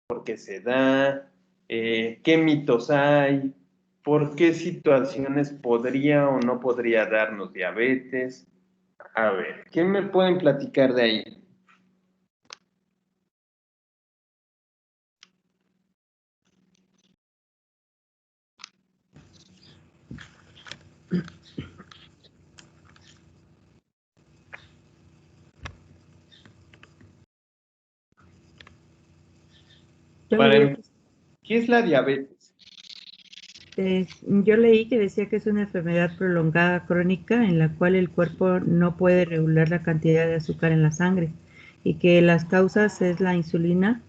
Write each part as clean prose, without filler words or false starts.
por qué se da, qué mitos hay, por qué situaciones podría o no podría darnos diabetes. A ver, ¿qué me pueden platicar de ahí? Yo Para diría mí, ¿qué es la diabetes? yo leí que decía que es una enfermedad prolongada crónica en la cual el cuerpo no puede regular la cantidad de azúcar en la sangre y que las causas es la insulina,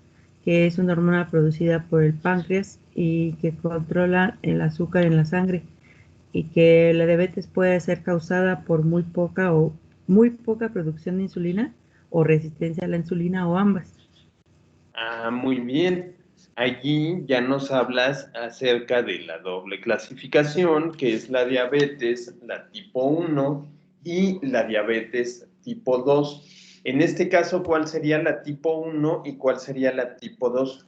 que es una hormona producida por el páncreas y que controla el azúcar en la sangre, y que la diabetes puede ser causada por muy poca producción de insulina o resistencia a la insulina o ambas. Ah, muy bien. Allí ya nos hablas acerca de la doble clasificación, que es la diabetes, la tipo 1 y la diabetes tipo 2. En este caso, ¿cuál sería la tipo 1 y cuál sería la tipo 2?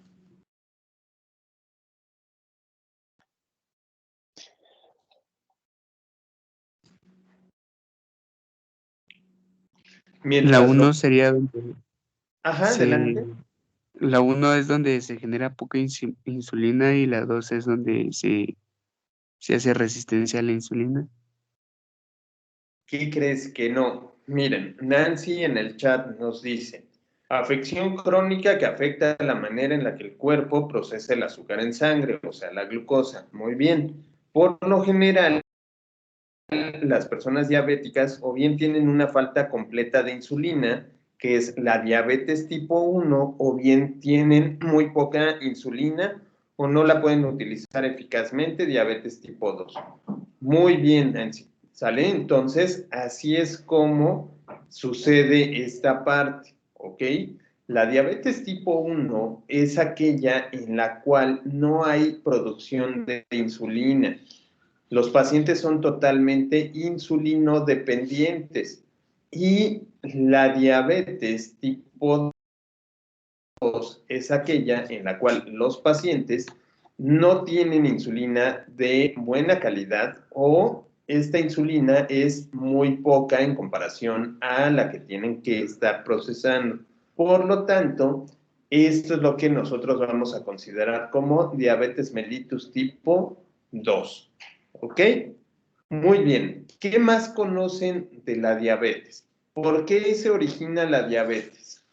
La Mientras lo... uno sería donde Ajá, se, adelante. la uno es donde se genera poca insulina y la 2 es donde se hace resistencia a la insulina. ¿Qué crees que no? Miren, Nancy en el chat nos dice, afección crónica que afecta la manera en la que el cuerpo procesa el azúcar en sangre, o sea, la glucosa. Muy bien. Por lo general, las personas diabéticas o bien tienen una falta completa de insulina, que es la diabetes tipo 1, o bien tienen muy poca insulina o no la pueden utilizar eficazmente, diabetes tipo 2. Muy bien, Nancy. ¿Sale? Entonces, así es como sucede esta parte, ¿ok? La diabetes tipo 1 es aquella en la cual no hay producción de insulina. Los pacientes son totalmente insulinodependientes y la diabetes tipo 2 es aquella en la cual los pacientes no tienen insulina de buena calidad o esta insulina es muy poca en comparación a la que tienen que estar procesando. Por lo tanto, esto es lo que nosotros vamos a considerar como diabetes mellitus tipo 2. ¿Ok? Muy bien. ¿Qué más conocen de la diabetes? ¿Por qué se origina la diabetes?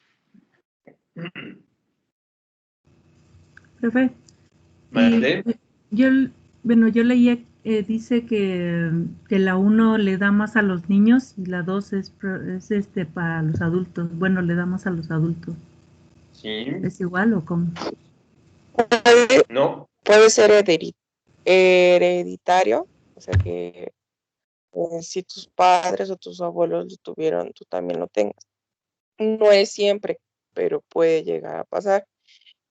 Profe, y ¿Mande? yo, bueno, yo leía, dice que la uno le da más a los niños y la 2 es para los adultos. Bueno, le da más a los adultos. Sí. ¿Es igual o cómo? Puede, No. puede ser hereditario, o sea que si tus padres o tus abuelos lo tuvieron, tú también lo tengas. No es siempre, pero puede llegar a pasar.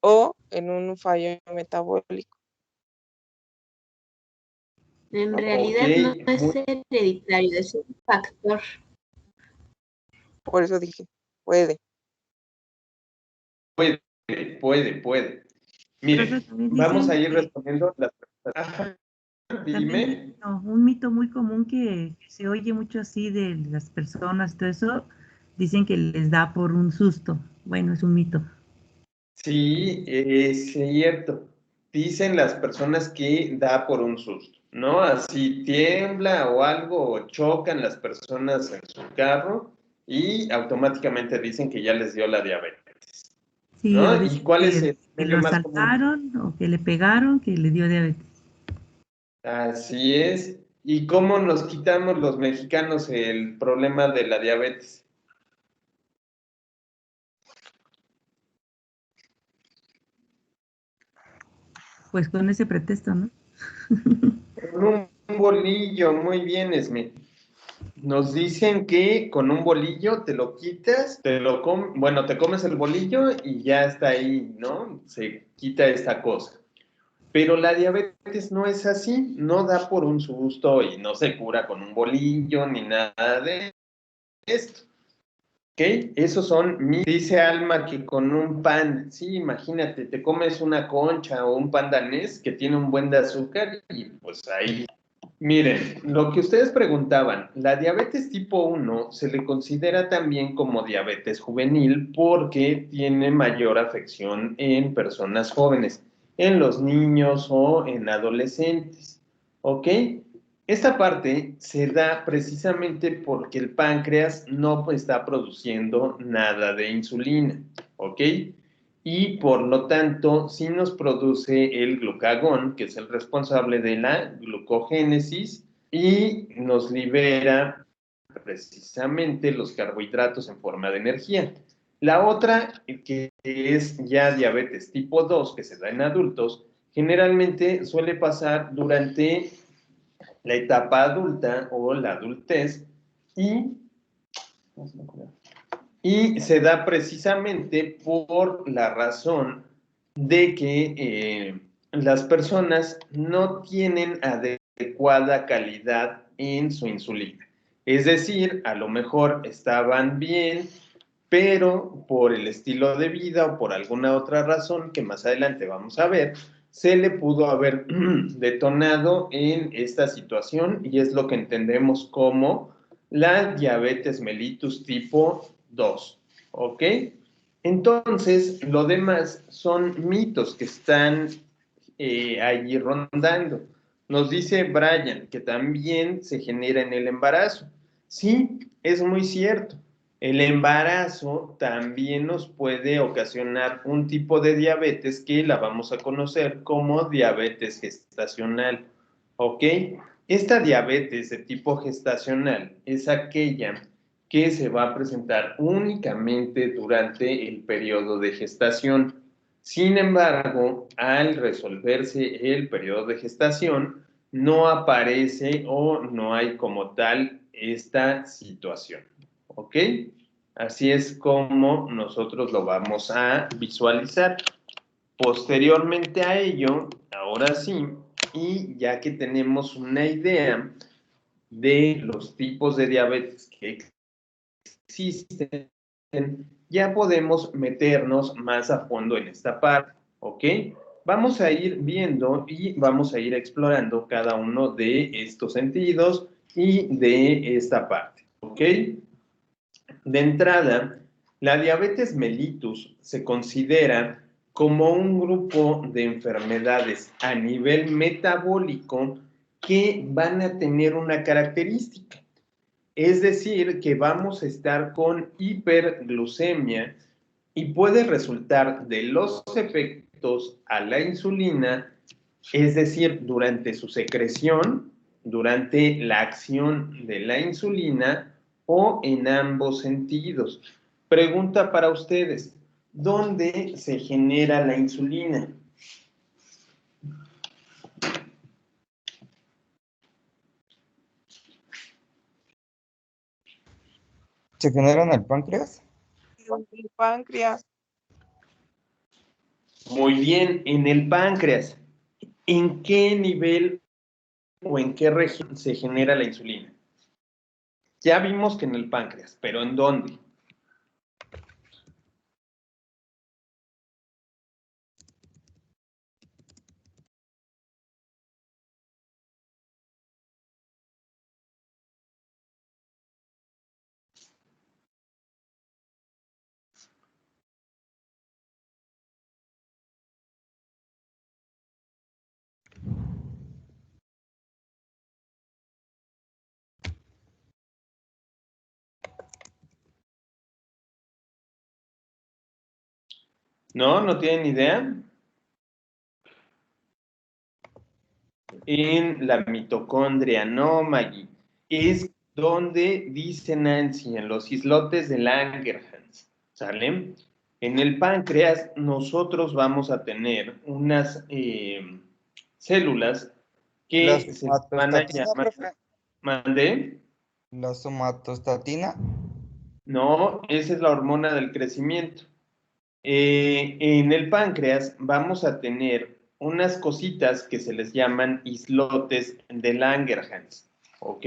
O en un fallo metabólico. En ¿No? Ok. realidad no es Muy, hereditario, es un factor. Por eso dije, puede. puede, puede. Profe, Miren, también vamos a dicen ir que respondiendo las preguntas. Ajá, también dime. un mito muy común que se oye mucho así de las personas, todo eso, dicen que les da por un susto. Bueno, es un mito. Sí, es cierto. Dicen las personas que da por un susto, ¿no? Así tiembla o algo, o chocan las personas en su carro y automáticamente dicen que ya les dio la diabetes, Sí, o ¿no? ¿Y dicen cuál es el que lo medio más común? asaltaron o que le pegaron, que le dio diabetes. Así es. ¿Y cómo nos quitamos los mexicanos el problema de la diabetes? Pues con ese pretexto, ¿no? Con un bolillo, muy bien, Esme. Nos dicen que con un bolillo te lo quitas, bueno, te comes el bolillo y ya está ahí, ¿no? Se quita esta cosa. Pero la diabetes no es así, no da por un susto y no se cura con un bolillo ni nada de esto. ¿Ok? Esos son dice Alma que con un pan, sí, imagínate, te comes una concha o un pan danés que tiene un buen de azúcar y pues ahí. Miren, lo que ustedes preguntaban, la diabetes tipo 1 se le considera también como diabetes juvenil porque tiene mayor afección en personas jóvenes, en los niños o en adolescentes. ¿Ok? Esta parte se da precisamente porque el páncreas no está produciendo nada de insulina. ¿Ok? Y por lo tanto, sí nos produce el glucagón, que es el responsable de la glucogénesis, y nos libera precisamente los carbohidratos en forma de energía. La otra, que es ya diabetes tipo 2, que se da en adultos, generalmente suele pasar durante la etapa adulta o la adultez y se da precisamente por la razón de que las personas no tienen adecuada calidad en su insulina. Es decir, a lo mejor estaban bien, pero por el estilo de vida o por alguna otra razón que más adelante vamos a ver, se le pudo haber detonado en esta situación y es lo que entendemos como la diabetes mellitus tipo 2. ¿Ok? Entonces, lo demás son mitos que están allí rondando. Nos dice Brian que también se genera en el embarazo. Sí, es muy cierto. El embarazo también nos puede ocasionar un tipo de diabetes que la vamos a conocer como diabetes gestacional. ¿Ok? Esta diabetes de tipo gestacional es aquella que se va a presentar únicamente durante el periodo de gestación. Sin embargo, al resolverse el periodo de gestación, no aparece o no hay como tal esta situación. ¿Ok? Así es como nosotros lo vamos a visualizar. Posteriormente a ello, ahora sí, y ya que tenemos una idea de los tipos de diabetes que existen, ya podemos meternos más a fondo en esta parte, ¿ok? Vamos a ir viendo y vamos a ir explorando cada uno de estos sentidos y de esta parte, ¿ok? De entrada, la diabetes mellitus se considera como un grupo de enfermedades a nivel metabólico que van a tener una característica. Es decir, que vamos a estar con hiperglucemia y puede resultar de los efectos a la insulina, es decir, durante su secreción, durante la acción de la insulina o en ambos sentidos. Pregunta para ustedes, ¿dónde se genera la insulina? ¿Se genera en el páncreas? El páncreas. Muy bien, en el páncreas. ¿En qué nivel o en qué región se genera la insulina? Ya vimos que en el páncreas, pero ¿en dónde? ¿No? ¿No tienen idea? En la mitocondria, no, Maggie. Es donde dice Nancy, en los islotes de Langerhans, ¿sale? En el páncreas nosotros vamos a tener unas células ¿La que se van a somatostatina, llamar, profe? ¿mandé? ¿La somatostatina? No, esa es la hormona del crecimiento. En el páncreas vamos a tener unas cositas que se les llaman islotes de Langerhans, ¿ok?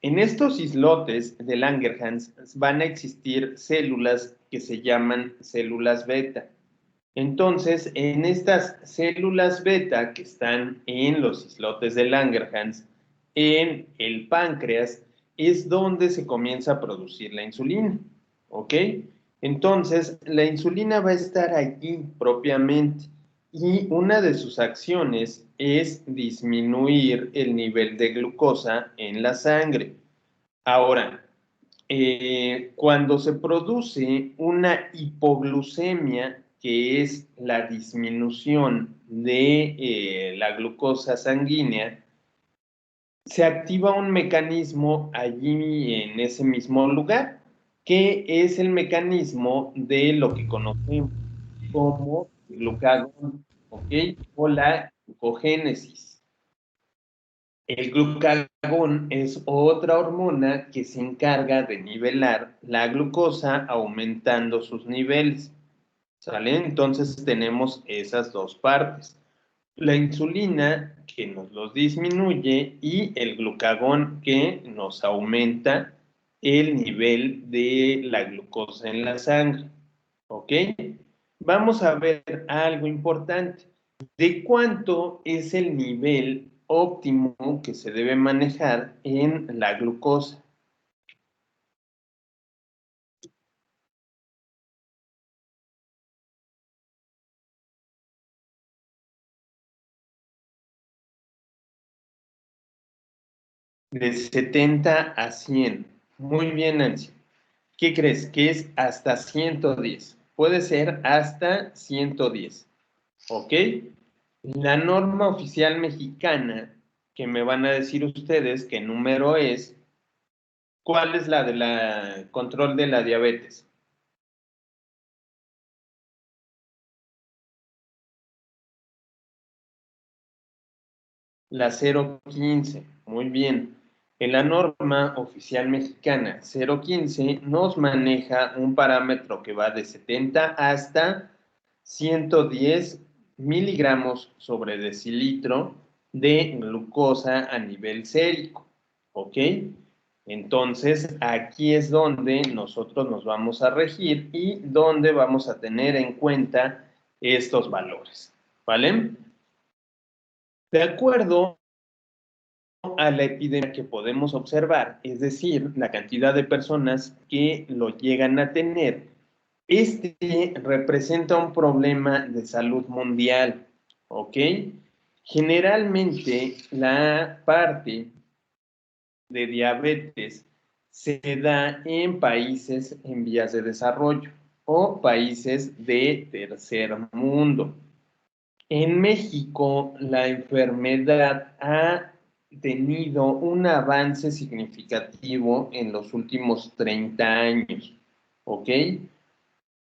En estos islotes de Langerhans van a existir células que se llaman células beta. Entonces, en estas células beta que están en los islotes de Langerhans, en el páncreas, es donde se comienza a producir la insulina, ¿ok? Entonces, la insulina va a estar allí propiamente y una de sus acciones es disminuir el nivel de glucosa en la sangre. Ahora, cuando se produce una hipoglucemia, que es la disminución de la glucosa sanguínea, se activa un mecanismo allí en ese mismo lugar, que es el mecanismo de lo que conocemos como glucagón, ¿ok? O la glucogénesis. El glucagón es otra hormona que se encarga de nivelar la glucosa aumentando sus niveles, ¿sale? Entonces tenemos esas dos partes. La insulina que nos los disminuye y el glucagón que nos aumenta el nivel de la glucosa en la sangre, ¿ok? Vamos a ver algo importante. ¿De cuánto es el nivel óptimo que se debe manejar en la glucosa? De 70 a 100. Muy bien, Nancy. ¿Qué crees? Que es hasta 110. Puede ser hasta 110. ¿Ok? La norma oficial mexicana, que me van a decir ustedes qué número es, ¿cuál es la de la control de la diabetes? La 015. Muy bien. En la norma oficial mexicana 015 nos maneja un parámetro que va de 70 hasta 110 miligramos sobre decilitro de glucosa a nivel sérico, ¿ok? Entonces, aquí es donde nosotros nos vamos a regir y donde vamos a tener en cuenta estos valores, ¿vale? De acuerdo a la epidemia que podemos observar, es decir, la cantidad de personas que lo llegan a tener, este representa un problema de salud mundial, ¿ok? Generalmente la parte de diabetes se da en países en vías de desarrollo o países de tercer mundo. En México, la enfermedad ha tenido un avance significativo en los últimos 30 años, ¿ok?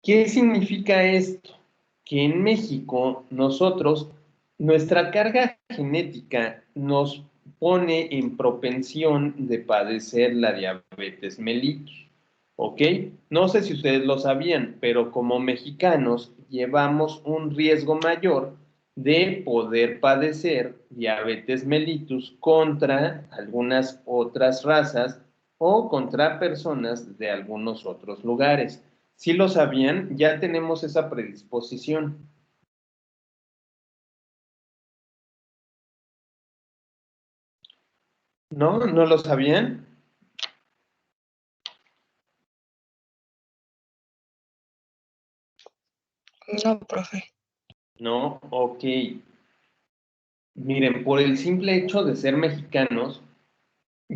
¿Qué significa esto? Que en México nosotros, nuestra carga genética nos pone en propensión de padecer la diabetes mellitus, ¿ok? No sé si ustedes lo sabían, pero como mexicanos llevamos un riesgo mayor de poder padecer diabetes mellitus contra algunas otras razas o contra personas de algunos otros lugares. Si lo sabían, ya tenemos esa predisposición. ¿No? ¿No lo sabían? No, profe. No, ok. Miren, por el simple hecho de ser mexicanos,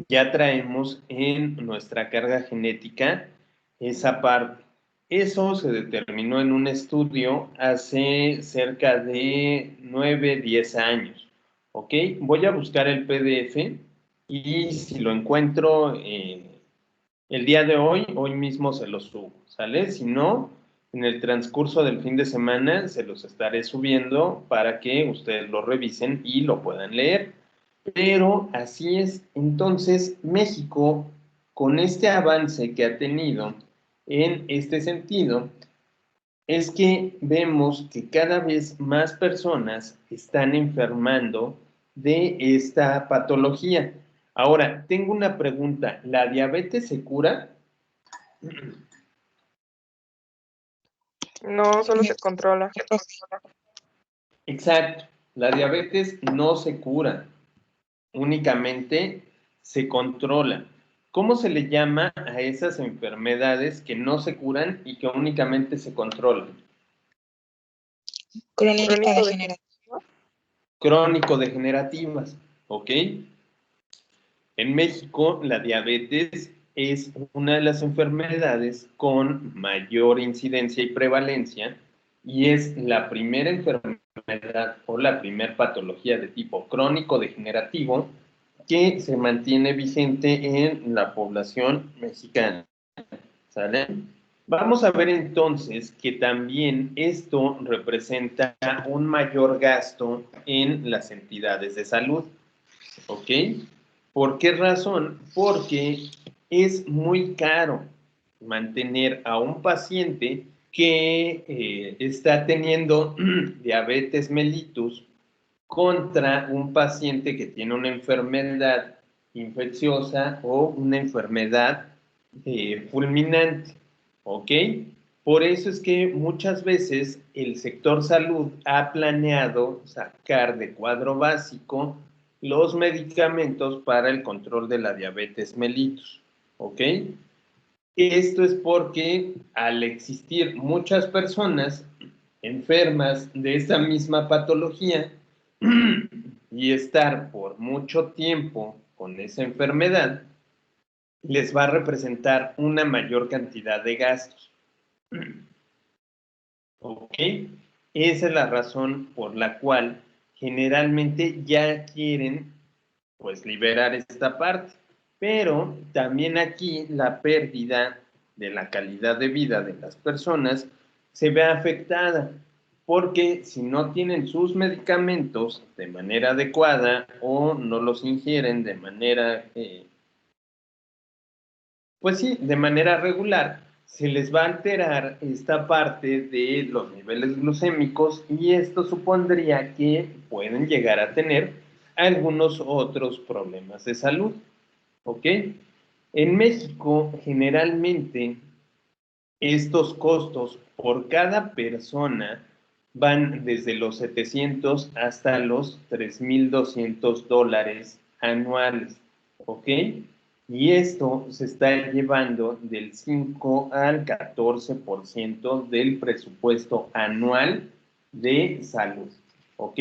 ya traemos en nuestra carga genética esa parte. Eso se determinó en un estudio hace cerca de 9, 10 años. ¿Ok? Voy a buscar el PDF y si lo encuentro el día de hoy mismo se los subo, ¿sale? Si no, en el transcurso del fin de semana se los estaré subiendo para que ustedes lo revisen y lo puedan leer. Pero así es. Entonces, México, con este avance que ha tenido en este sentido, es que vemos que cada vez más personas están enfermando de esta patología. Ahora, tengo una pregunta. ¿La diabetes se cura? No, solo se controla. Exacto. La diabetes no se cura, únicamente se controla. ¿Cómo se le llama a esas enfermedades que no se curan y que únicamente se controlan? Crónica Crónico degenerativa. Crónico-degenerativas, ¿ok? En México, la diabetes es una de las enfermedades con mayor incidencia y prevalencia y es la primera enfermedad o la primera patología de tipo crónico-degenerativo que se mantiene vigente en la población mexicana. ¿Sale? Vamos a ver entonces que también esto representa un mayor gasto en las entidades de salud. ¿Ok? ¿Por qué razón? Porque es muy caro mantener a un paciente que está teniendo diabetes mellitus contra un paciente que tiene una enfermedad infecciosa o una enfermedad fulminante, ¿ok? Por eso es que muchas veces el sector salud ha planeado sacar de cuadro básico los medicamentos para el control de la diabetes mellitus, ¿ok? Esto es porque al existir muchas personas enfermas de esta misma patología y estar por mucho tiempo con esa enfermedad, les va a representar una mayor cantidad de gastos. ¿Ok? Esa es la razón por la cual generalmente ya quieren pues liberar esta parte. Pero también aquí la pérdida de la calidad de vida de las personas se ve afectada porque si no tienen sus medicamentos de manera adecuada o no los ingieren de manera, pues sí, de manera regular, se les va a alterar esta parte de los niveles glucémicos y esto supondría que pueden llegar a tener algunos otros problemas de salud. ¿Ok? En México, generalmente, estos costos por cada persona van desde los 700 hasta los $3,200 anuales. ¿Ok? Y esto se está llevando del 5 al 14% del presupuesto anual de salud. ¿Ok?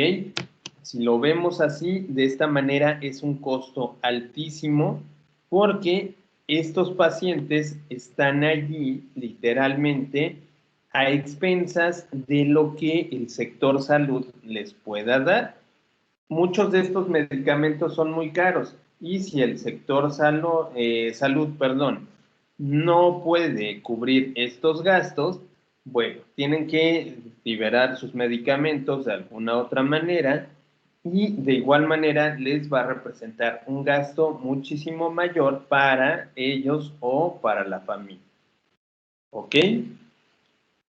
Si lo vemos así, de esta manera es un costo altísimo porque estos pacientes están allí literalmente a expensas de lo que el sector salud les pueda dar. Muchos de estos medicamentos son muy caros y si el sector salud, no puede cubrir estos gastos, bueno, tienen que liberar sus medicamentos de alguna otra manera y de igual manera les va a representar un gasto muchísimo mayor para ellos o para la familia. ¿Ok?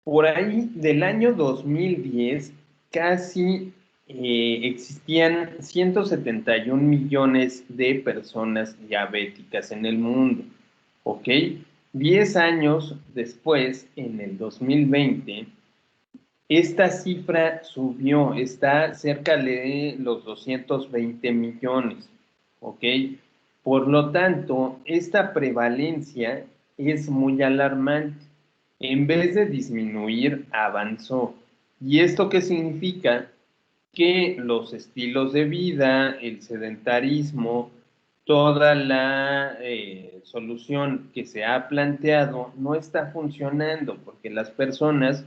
Por ahí del año 2010 casi existían 171 millones de personas diabéticas en el mundo, ¿ok? 10 años después, en el 2020, esta cifra subió, está cerca de los 220 millones, ¿ok? Por lo tanto, esta prevalencia es muy alarmante. En vez de disminuir, avanzó. ¿Y esto qué significa? Que los estilos de vida, el sedentarismo, toda la solución que se ha planteado no está funcionando porque las personas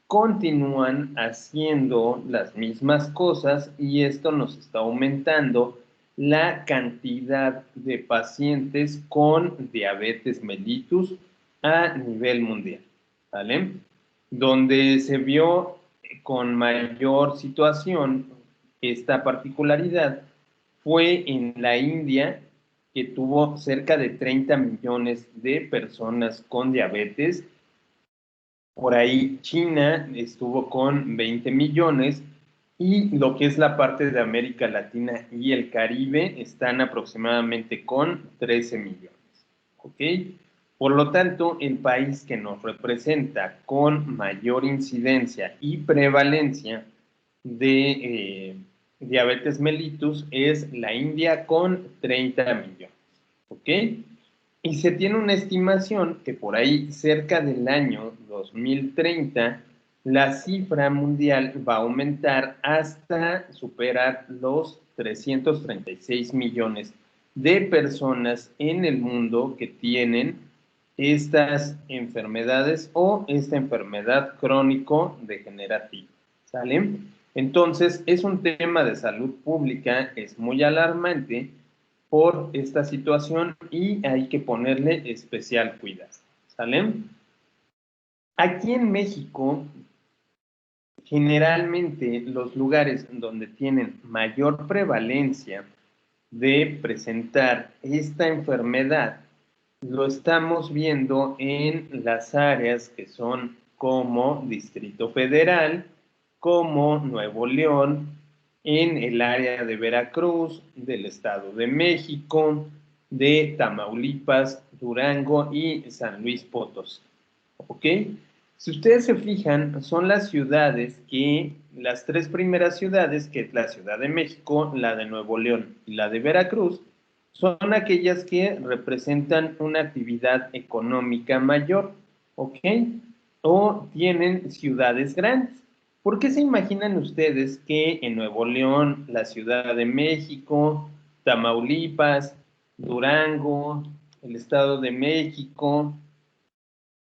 continúan haciendo las mismas cosas y esto nos está aumentando la cantidad de pacientes con diabetes mellitus a nivel mundial, ¿vale? Donde se vio con mayor situación esta particularidad fue en la India, que tuvo cerca de 30 millones de personas con diabetes. Por ahí China estuvo con 20 millones y lo que es la parte de América Latina y el Caribe están aproximadamente con 13 millones. ¿Ok? Por lo tanto, el país que nos representa con mayor incidencia y prevalencia de diabetes mellitus es la India con 30 millones. ¿Ok? Y se tiene una estimación que por ahí cerca del año 2030 la cifra mundial va a aumentar hasta superar los 336 millones de personas en el mundo que tienen estas enfermedades o esta enfermedad crónico-degenerativa. ¿Sale? Entonces, es un tema de salud pública, es muy alarmante por esta situación y hay que ponerle especial cuidado. ¿Sale? Aquí en México, generalmente los lugares donde tienen mayor prevalencia de presentar esta enfermedad, lo estamos viendo en las áreas que son como Distrito Federal, como Nuevo León, en el área de Veracruz, del Estado de México, de Tamaulipas, Durango y San Luis Potosí. ¿Ok? Si ustedes se fijan, son las ciudades las tres primeras ciudades, que es la Ciudad de México, la de Nuevo León y la de Veracruz, son aquellas que representan una actividad económica mayor, ¿ok? O tienen ciudades grandes. ¿Por qué se imaginan ustedes que en Nuevo León, la Ciudad de México, Tamaulipas, Durango, el Estado de México,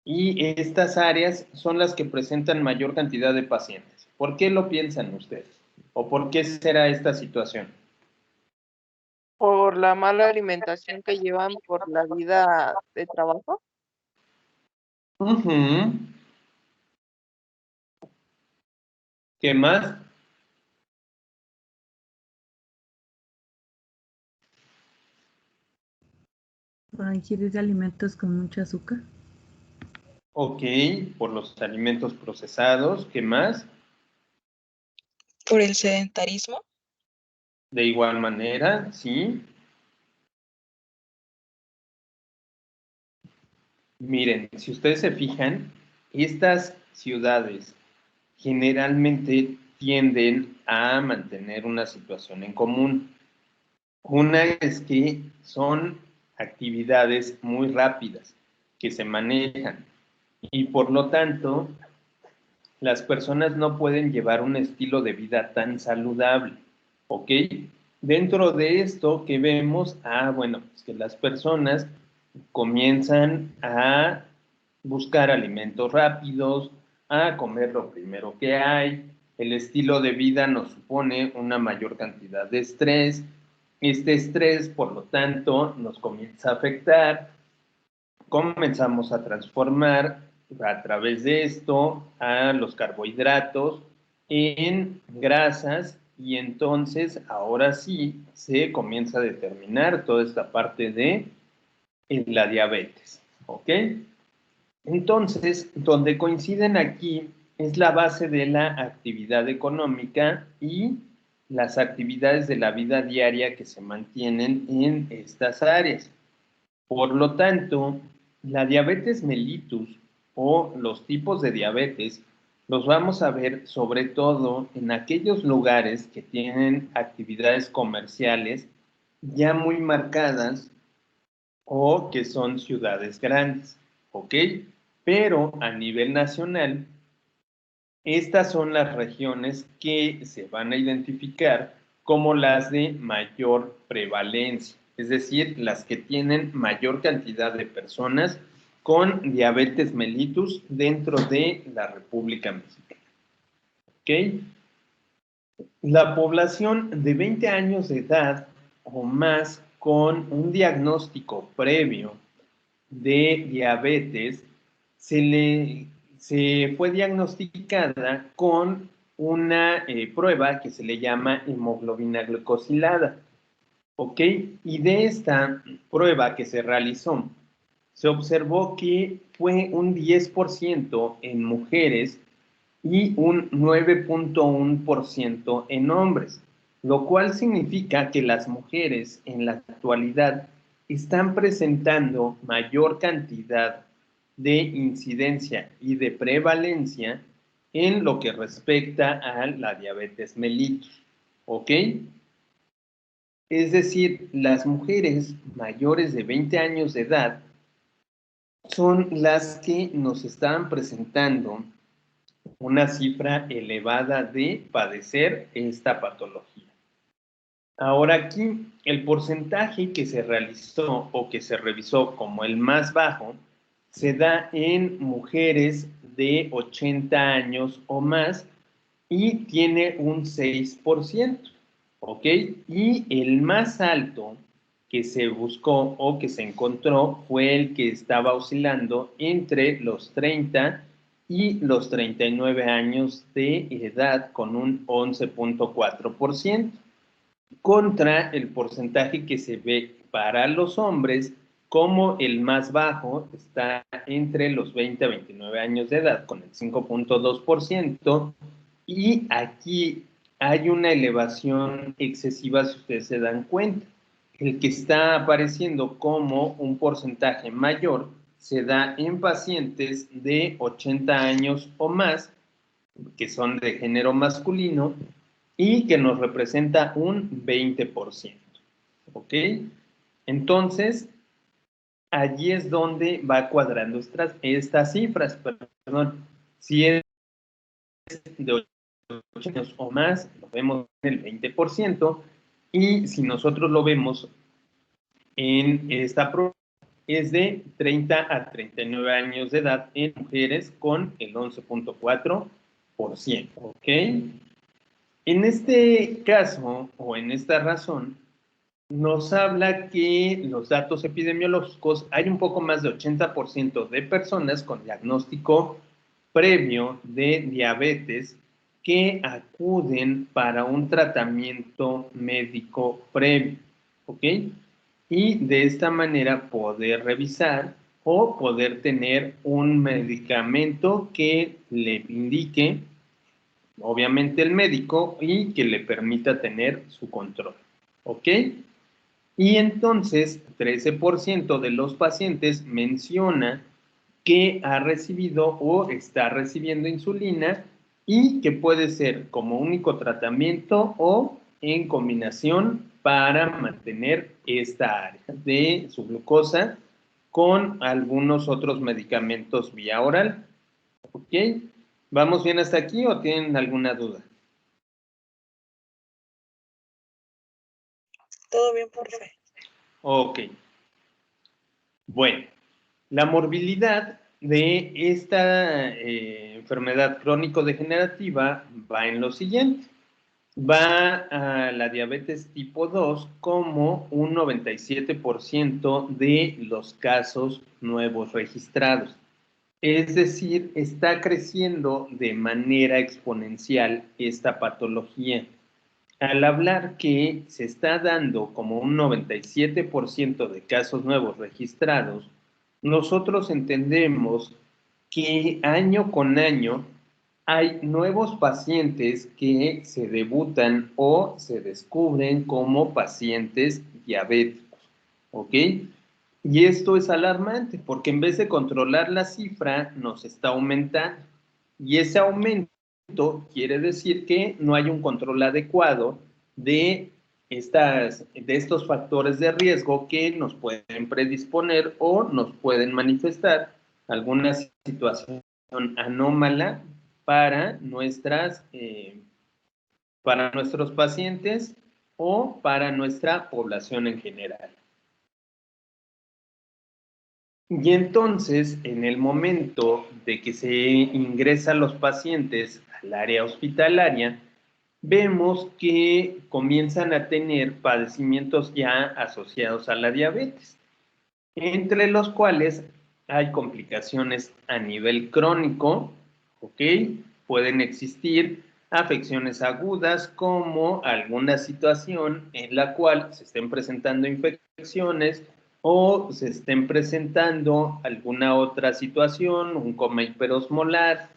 y estas áreas son las que presentan mayor cantidad de pacientes? ¿Por qué lo piensan ustedes? ¿O por qué será esta situación? Por la mala alimentación que llevan por la vida de trabajo. Ujú. ¿Qué más? Por ingerir de alimentos con mucho azúcar. Ok, por los alimentos procesados. ¿Qué más? Por el sedentarismo. De igual manera, sí. Miren, si ustedes se fijan, estas ciudades generalmente tienden a mantener una situación en común. Una es que son actividades muy rápidas que se manejan y por lo tanto las personas no pueden llevar un estilo de vida tan saludable, ¿ok? Dentro de esto que vemos, bueno, es que las personas comienzan a buscar alimentos rápidos, a comer lo primero que hay. El estilo de vida nos supone una mayor cantidad de estrés. Este estrés, por lo tanto, nos comienza a afectar. Comenzamos a transformar a través de esto a los carbohidratos en grasas y entonces ahora sí se comienza a determinar toda esta parte de la diabetes, ¿ok? Entonces, donde coinciden aquí es la base de la actividad económica y las actividades de la vida diaria que se mantienen en estas áreas. Por lo tanto, la diabetes mellitus o los tipos de diabetes los vamos a ver sobre todo en aquellos lugares que tienen actividades comerciales ya muy marcadas o que son ciudades grandes, ¿ok? Pero a nivel nacional, estas son las regiones que se van a identificar como las de mayor prevalencia, es decir, las que tienen mayor cantidad de personas con diabetes mellitus dentro de la República Mexicana. ¿Ok? La población de 20 años de edad o más con un diagnóstico previo de diabetes se fue diagnosticada con una prueba que se le llama hemoglobina glucosilada, ¿ok? Y de esta prueba que se realizó, se observó que fue un 10% en mujeres y un 9.1% en hombres, lo cual significa que las mujeres en la actualidad están presentando mayor cantidad de incidencia y de prevalencia en lo que respecta a la diabetes mellitus, ¿ok? Es decir, las mujeres mayores de 20 años de edad son las que nos están presentando una cifra elevada de padecer esta patología. Ahora aquí, el porcentaje que se realizó o que se revisó como el más bajo se da en mujeres de 80 años o más y tiene un 6%, ¿ok? Y el más alto que se buscó o que se encontró fue el que estaba oscilando entre los 30 y los 39 años de edad con un 11.4%, contra el porcentaje que se ve para los hombres como el más bajo está entre los 20 a 29 años de edad con el 5.2%, y aquí hay una elevación excesiva si ustedes se dan cuenta. El que está apareciendo como un porcentaje mayor se da en pacientes de 80 años o más, que son de género masculino, y que nos representa un 20%. ¿Ok? Entonces, allí es donde va cuadrando estas cifras. Perdón, si es de 8 años o más, lo vemos en el 20%, y si nosotros lo vemos en esta prueba, es de 30 a 39 años de edad en mujeres con el 11.4%. ¿Ok? En este caso, o en esta razón, nos habla que los datos epidemiológicos, hay un poco más de 80% de personas con diagnóstico previo de diabetes que acuden para un tratamiento médico previo, ¿ok? Y de esta manera poder revisar o poder tener un medicamento que le indique obviamente el médico y que le permita tener su control, ¿ok? Y entonces 13% de los pacientes menciona que ha recibido o está recibiendo insulina y que puede ser como único tratamiento o en combinación para mantener esta área de su glucosa con algunos otros medicamentos vía oral, ¿ok? ¿Vamos bien hasta aquí o tienen alguna duda? Todo bien, profe. Ok. Bueno, la morbilidad de esta enfermedad crónico-degenerativa va en lo siguiente. Va a la diabetes tipo 2 como un 97% de los casos nuevos registrados. Es decir, está creciendo de manera exponencial esta patología. Al hablar que se está dando como un 97% de casos nuevos registrados, nosotros entendemos que año con año hay nuevos pacientes que se debutan o se descubren como pacientes diabéticos, ¿ok? Y esto es alarmante porque en vez de controlar la cifra, nos está aumentando. Y ese aumento quiere decir que no hay un control adecuado de estos factores de riesgo que nos pueden predisponer o nos pueden manifestar alguna situación anómala para para nuestros pacientes o para nuestra población en general. Y entonces, en el momento de que se ingresan los pacientes al área hospitalaria, vemos que comienzan a tener padecimientos ya asociados a la diabetes, entre los cuales hay complicaciones a nivel crónico, ¿ok? Pueden existir afecciones agudas como alguna situación en la cual se estén presentando infecciones o se estén presentando alguna otra situación, un coma hiperosmolar,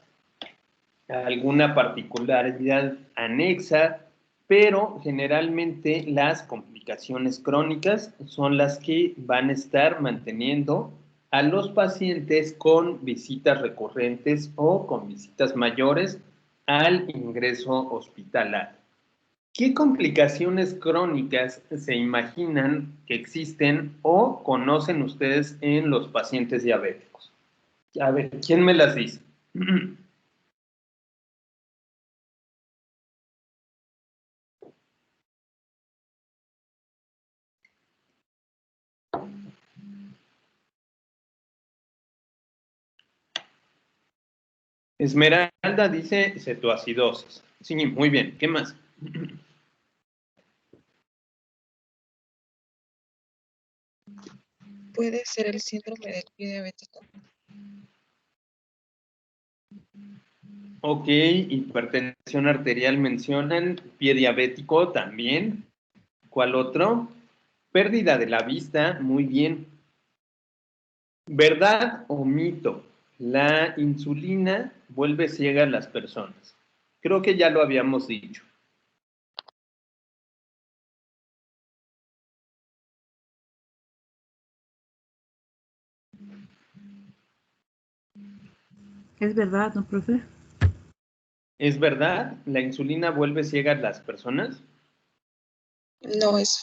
alguna particularidad anexa, pero generalmente las complicaciones crónicas son las que van a estar manteniendo a los pacientes con visitas recurrentes o con visitas mayores al ingreso hospitalario. ¿Qué complicaciones crónicas se imaginan que existen o conocen ustedes en los pacientes diabéticos? A ver, ¿quién me las dice? Esmeralda dice cetoacidosis. Sí, muy bien. ¿Qué más? Puede ser el síndrome del pie diabético. Ok, hipertensión arterial mencionan, pie diabético también. ¿Cuál otro? Pérdida de la vista, muy bien. ¿Verdad o mito? La insulina vuelve ciega a las personas. Creo que ya lo habíamos dicho. Es verdad, ¿no, profe? ¿Es verdad? ¿La insulina vuelve ciega a las personas? No, es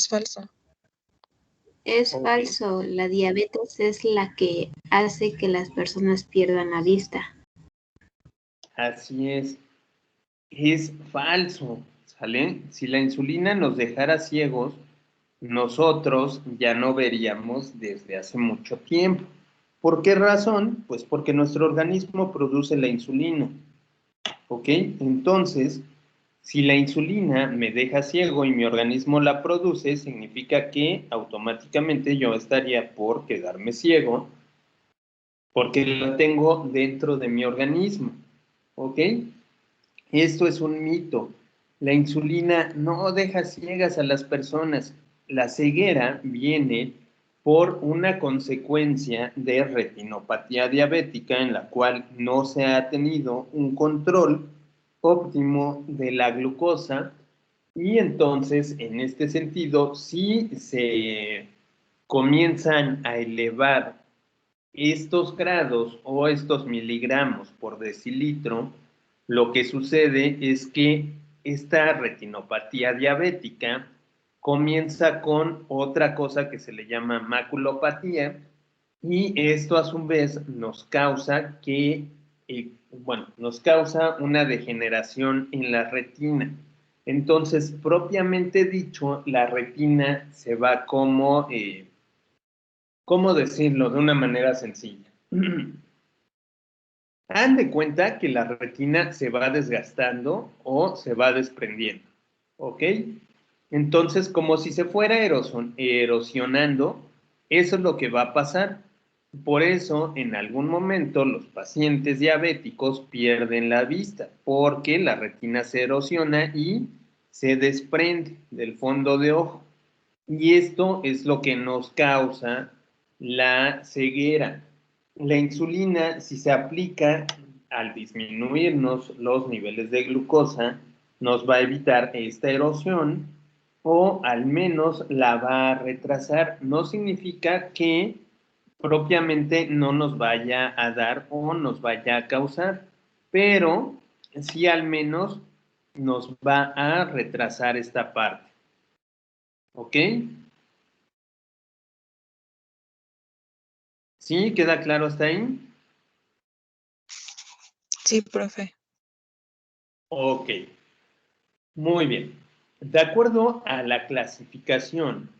falso. Es Ok. falso. La diabetes es la que hace que las personas pierdan la vista. Así es falso, ¿sale? Si la insulina nos dejara ciegos, nosotros ya no veríamos desde hace mucho tiempo. ¿Por qué razón? Pues porque nuestro organismo produce la insulina, ¿ok? Entonces, si la insulina me deja ciego y mi organismo la produce, significa que automáticamente yo estaría por quedarme ciego porque la tengo dentro de mi organismo, ¿ok? Esto es un mito. La insulina no deja ciegas a las personas. La ceguera viene por una consecuencia de retinopatía diabética en la cual no se ha tenido un control óptimo de la glucosa y entonces en este sentido si se comienzan a elevar estos grados o estos miligramos por decilitro, lo que sucede es que esta retinopatía diabética comienza con otra cosa que se le llama maculopatía y esto a su vez nos causa nos causa una degeneración en la retina. Entonces, propiamente dicho, la retina se va como ¿cómo decirlo de una manera sencilla? Hagan de cuenta que la retina se va desgastando o se va desprendiendo, ¿ok? Entonces, como si se fuera erosionando, eso es lo que va a pasar. Por eso, en algún momento, los pacientes diabéticos pierden la vista, porque la retina se erosiona y se desprende del fondo de ojo. Y esto es lo que nos causa la ceguera. La insulina, si se aplica al disminuirnos los niveles de glucosa, nos va a evitar esta erosión o al menos la va a retrasar. No significa que propiamente no nos vaya a dar o nos vaya a causar, pero sí al menos nos va a retrasar esta parte. ¿Ok? ¿Sí? ¿Queda claro hasta ahí? Sí, profe. Ok, muy bien. De acuerdo a la clasificación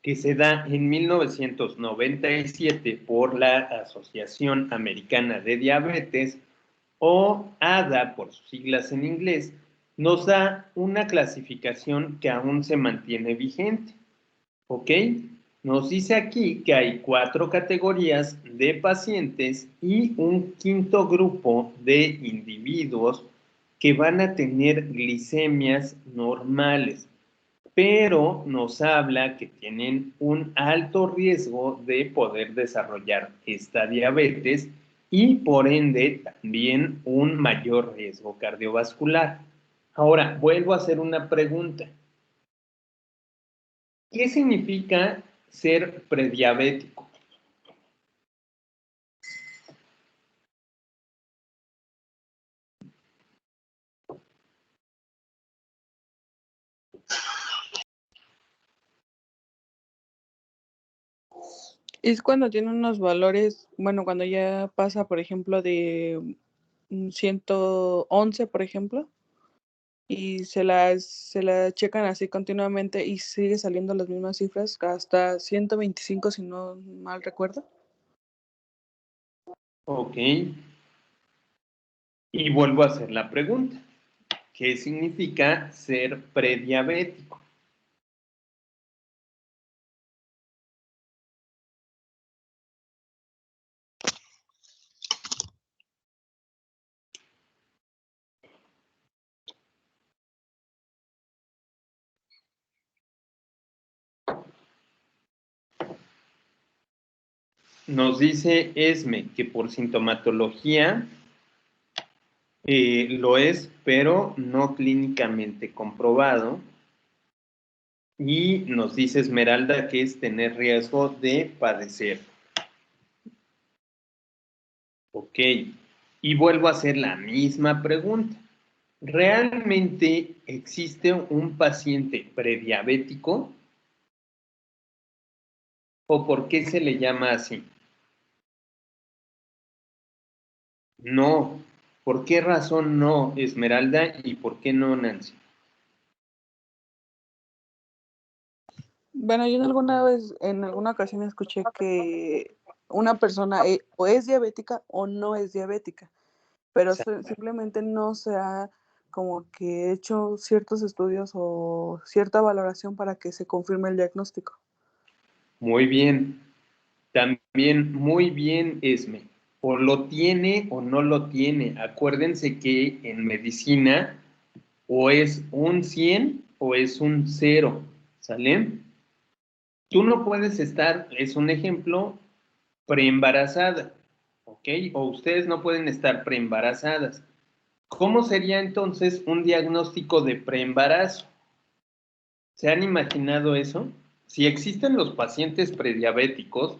que se da en 1997 por la Asociación Americana de Diabetes, o ADA por sus siglas en inglés, nos da una clasificación que aún se mantiene vigente. ¿Ok? Nos dice aquí que hay 4 categorías de pacientes y un quinto grupo de individuos que van a tener glicemias normales, pero nos habla que tienen un alto riesgo de poder desarrollar esta diabetes y por ende también un mayor riesgo cardiovascular. Ahora, vuelvo a hacer una pregunta. ¿Qué significa ser prediabético? Es cuando tiene unos valores, bueno, cuando ya pasa, por ejemplo, de 111, por ejemplo, y se la checan así continuamente y sigue saliendo las mismas cifras, hasta 125, si no mal recuerdo. Ok. Y vuelvo a hacer la pregunta. ¿Qué significa ser prediabético? Nos dice Esme que por sintomatología lo es, pero no clínicamente comprobado. Y nos dice Esmeralda que es tener riesgo de padecer. Ok. Y vuelvo a hacer la misma pregunta. ¿Realmente existe un paciente prediabético? ¿O por qué se le llama así? No. ¿Por qué razón no, Esmeralda? ¿Y por qué no, Nancy? Bueno, yo en alguna ocasión escuché que una persona o es diabética o no es diabética, pero simplemente no se ha como que hecho ciertos estudios o cierta valoración para que se confirme el diagnóstico. Muy bien. También muy bien, Esme. O lo tiene o no lo tiene. Acuérdense que en medicina o es un 100 o es un 0. ¿Sale? Tú no puedes estar, es un ejemplo, preembarazada. ¿Ok? O ustedes no pueden estar preembarazadas. ¿Cómo sería entonces un diagnóstico de preembarazo? ¿Se han imaginado eso? Si existen los pacientes prediabéticos,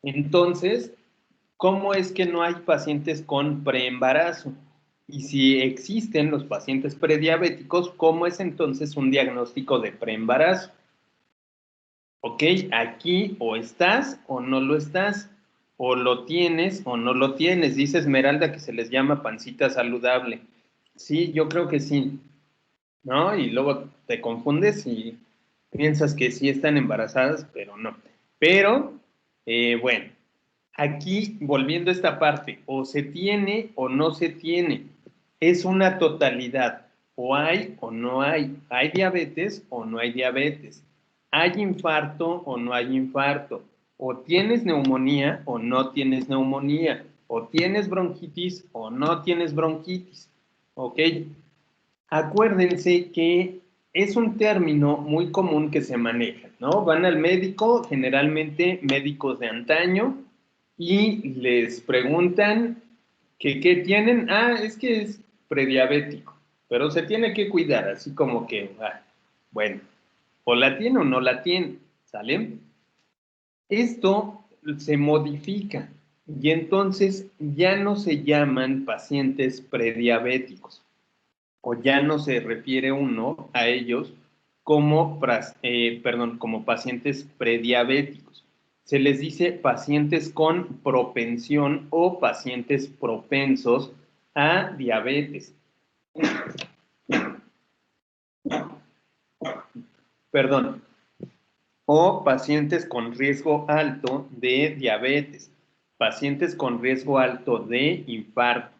entonces, ¿cómo es que no hay pacientes con preembarazo? Y si existen los pacientes prediabéticos, ¿cómo es entonces un diagnóstico de preembarazo? Ok, aquí o estás o no lo estás, o lo tienes o no lo tienes. Dice Esmeralda que se les llama pancita saludable. Sí, yo creo que sí, ¿no? Y luego te confundes y piensas que sí están embarazadas, pero no. Pero, bueno, aquí volviendo a esta parte, o se tiene o no se tiene, es una totalidad, o hay o no hay diabetes o no hay diabetes, hay infarto o no hay infarto, o tienes neumonía o no tienes neumonía, o tienes bronquitis o no tienes bronquitis, ¿ok? Acuérdense que es un término muy común que se maneja, ¿no? Van al médico, generalmente médicos de antaño, y les preguntan que qué tienen. Ah, es que es prediabético, pero se tiene que cuidar, así como que, bueno, o la tiene o no la tiene, ¿sale? Esto se modifica y entonces ya no se llaman pacientes prediabéticos o ya no se refiere uno a ellos como, como pacientes prediabéticos. Se les dice pacientes con propensión o pacientes propensos a diabetes. Perdón. O pacientes con riesgo alto de diabetes, pacientes con riesgo alto de infarto,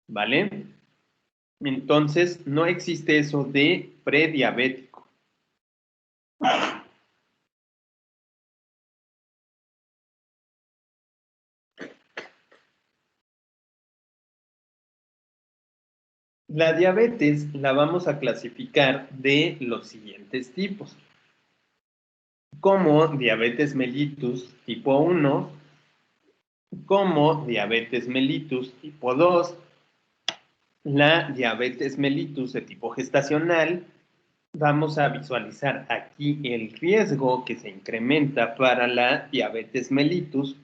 ¿vale? Entonces, no existe eso de prediabético. La diabetes la vamos a clasificar de los siguientes tipos, como diabetes mellitus tipo 1, como diabetes mellitus tipo 2, la diabetes mellitus de tipo gestacional. Vamos a visualizar aquí el riesgo que se incrementa para la diabetes mellitus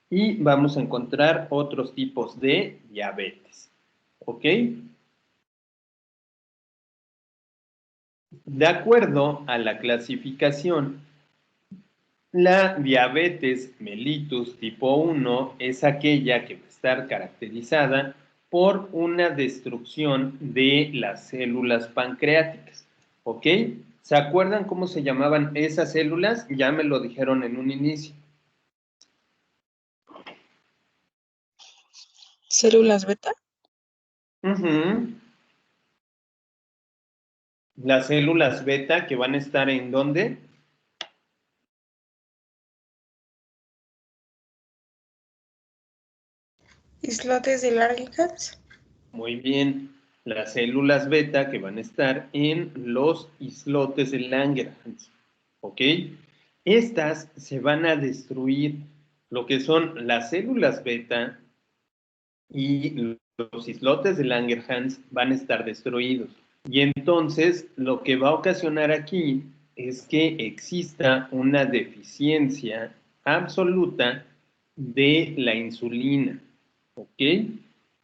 y vamos a encontrar otros tipos de diabetes. ¿Ok? De acuerdo a la clasificación, la diabetes mellitus tipo 1 es aquella que va a estar caracterizada por una destrucción de las células pancreáticas. ¿Ok? ¿Se acuerdan cómo se llamaban esas células? Ya me lo dijeron en un inicio. ¿Células beta? Ujú. Las células beta que van a estar ¿en dónde? ¿Islotes de Langerhans? Muy bien. Las células beta que van a estar en los islotes de Langerhans. ¿Ok? Estas se van a destruir. Lo que son las células beta y los islotes de Langerhans van a estar destruidos. Y entonces lo que va a ocasionar aquí es que exista una deficiencia absoluta de la insulina. ¿Ok?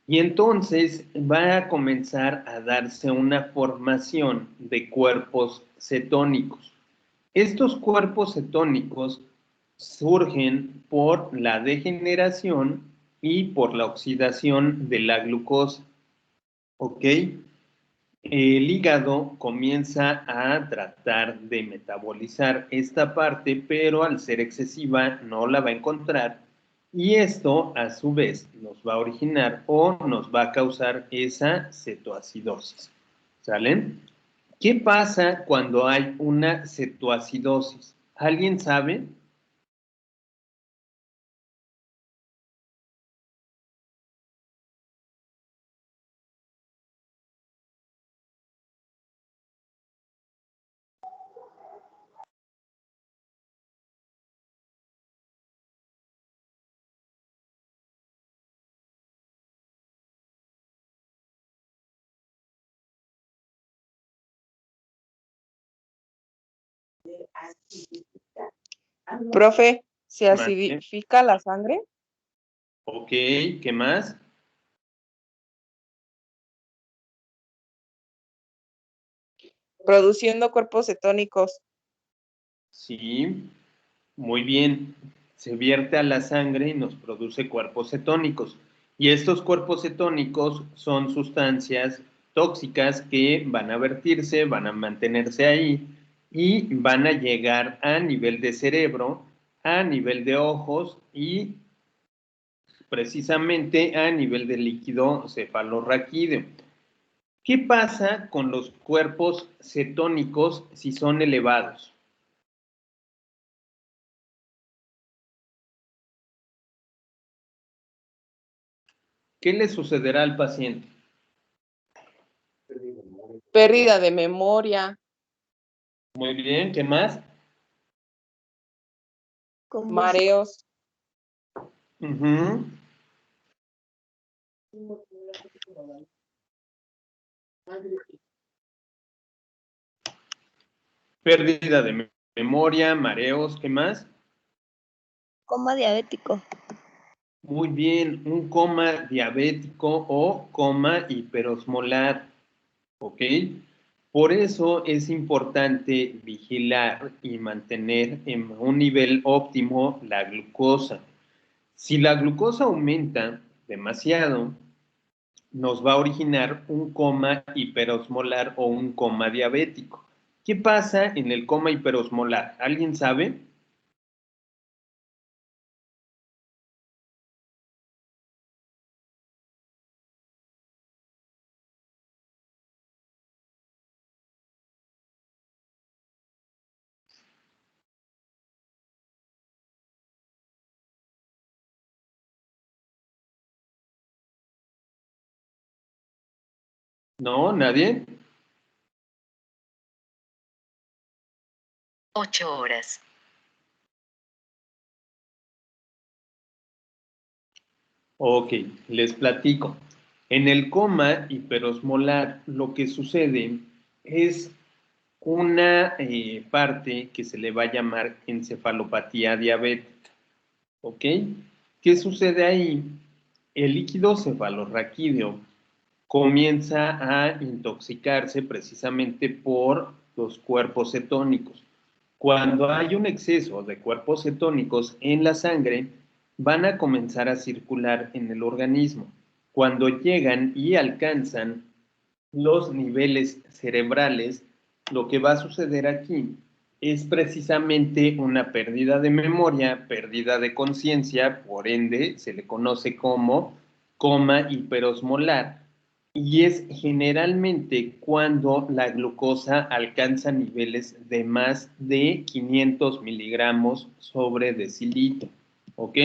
Y entonces va a comenzar a darse una formación de cuerpos cetónicos. Estos cuerpos cetónicos surgen por la degeneración y por la oxidación de la glucosa. ¿Ok? El hígado comienza a tratar de metabolizar esta parte, pero al ser excesiva no la va a encontrar y esto a su vez nos va a originar o nos va a causar esa cetoacidosis. ¿Sale? ¿Qué pasa cuando hay una cetoacidosis? ¿Alguien sabe? Profe, ¿se Mande. acidifica la sangre? Ok, ¿qué más? Produciendo cuerpos cetónicos. Sí, muy bien. Se vierte a la sangre y nos produce cuerpos cetónicos. Y estos cuerpos cetónicos son sustancias tóxicas que van a vertirse, van a mantenerse ahí y van a llegar a nivel de cerebro, a nivel de ojos y precisamente a nivel de líquido cefalorraquídeo. ¿Qué pasa con los cuerpos cetónicos si son elevados? ¿Qué le sucederá al paciente? Pérdida de memoria. Muy bien, ¿qué más? Mareos. Ujú. Pérdida de memoria, mareos, ¿qué más? Coma diabético. Muy bien, un coma diabético o coma hiperosmolar, ¿ok? Por eso es importante vigilar y mantener en un nivel óptimo la glucosa. Si la glucosa aumenta demasiado, nos va a originar un coma hiperosmolar o un coma diabético. ¿Qué pasa en el coma hiperosmolar? ¿Alguien sabe? ¿No? ¿Nadie? 8 horas. Ok, les platico. En el coma hiperosmolar lo que sucede es una parte que se le va a llamar encefalopatía diabética. ¿Ok? ¿Qué sucede ahí? El líquido cefalorraquídeo comienza a intoxicarse precisamente por los cuerpos cetónicos. Cuando hay un exceso de cuerpos cetónicos en la sangre, van a comenzar a circular en el organismo. Cuando llegan y alcanzan los niveles cerebrales, lo que va a suceder aquí es precisamente una pérdida de memoria, pérdida de conciencia, por ende se le conoce como coma hiperosmolar, y es generalmente cuando la glucosa alcanza niveles de más de 500 miligramos sobre decilitro, ¿ok?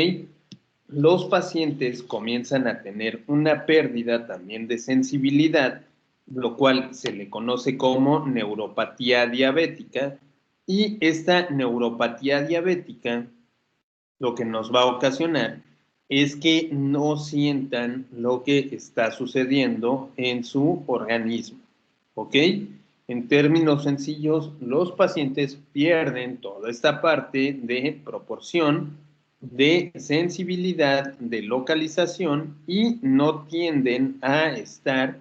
Los pacientes comienzan a tener una pérdida también de sensibilidad, lo cual se le conoce como neuropatía diabética, y esta neuropatía diabética lo que nos va a ocasionar es que no sientan lo que está sucediendo en su organismo, ¿ok? En términos sencillos, los pacientes pierden toda esta parte de proporción, de sensibilidad, de localización y no tienden a estar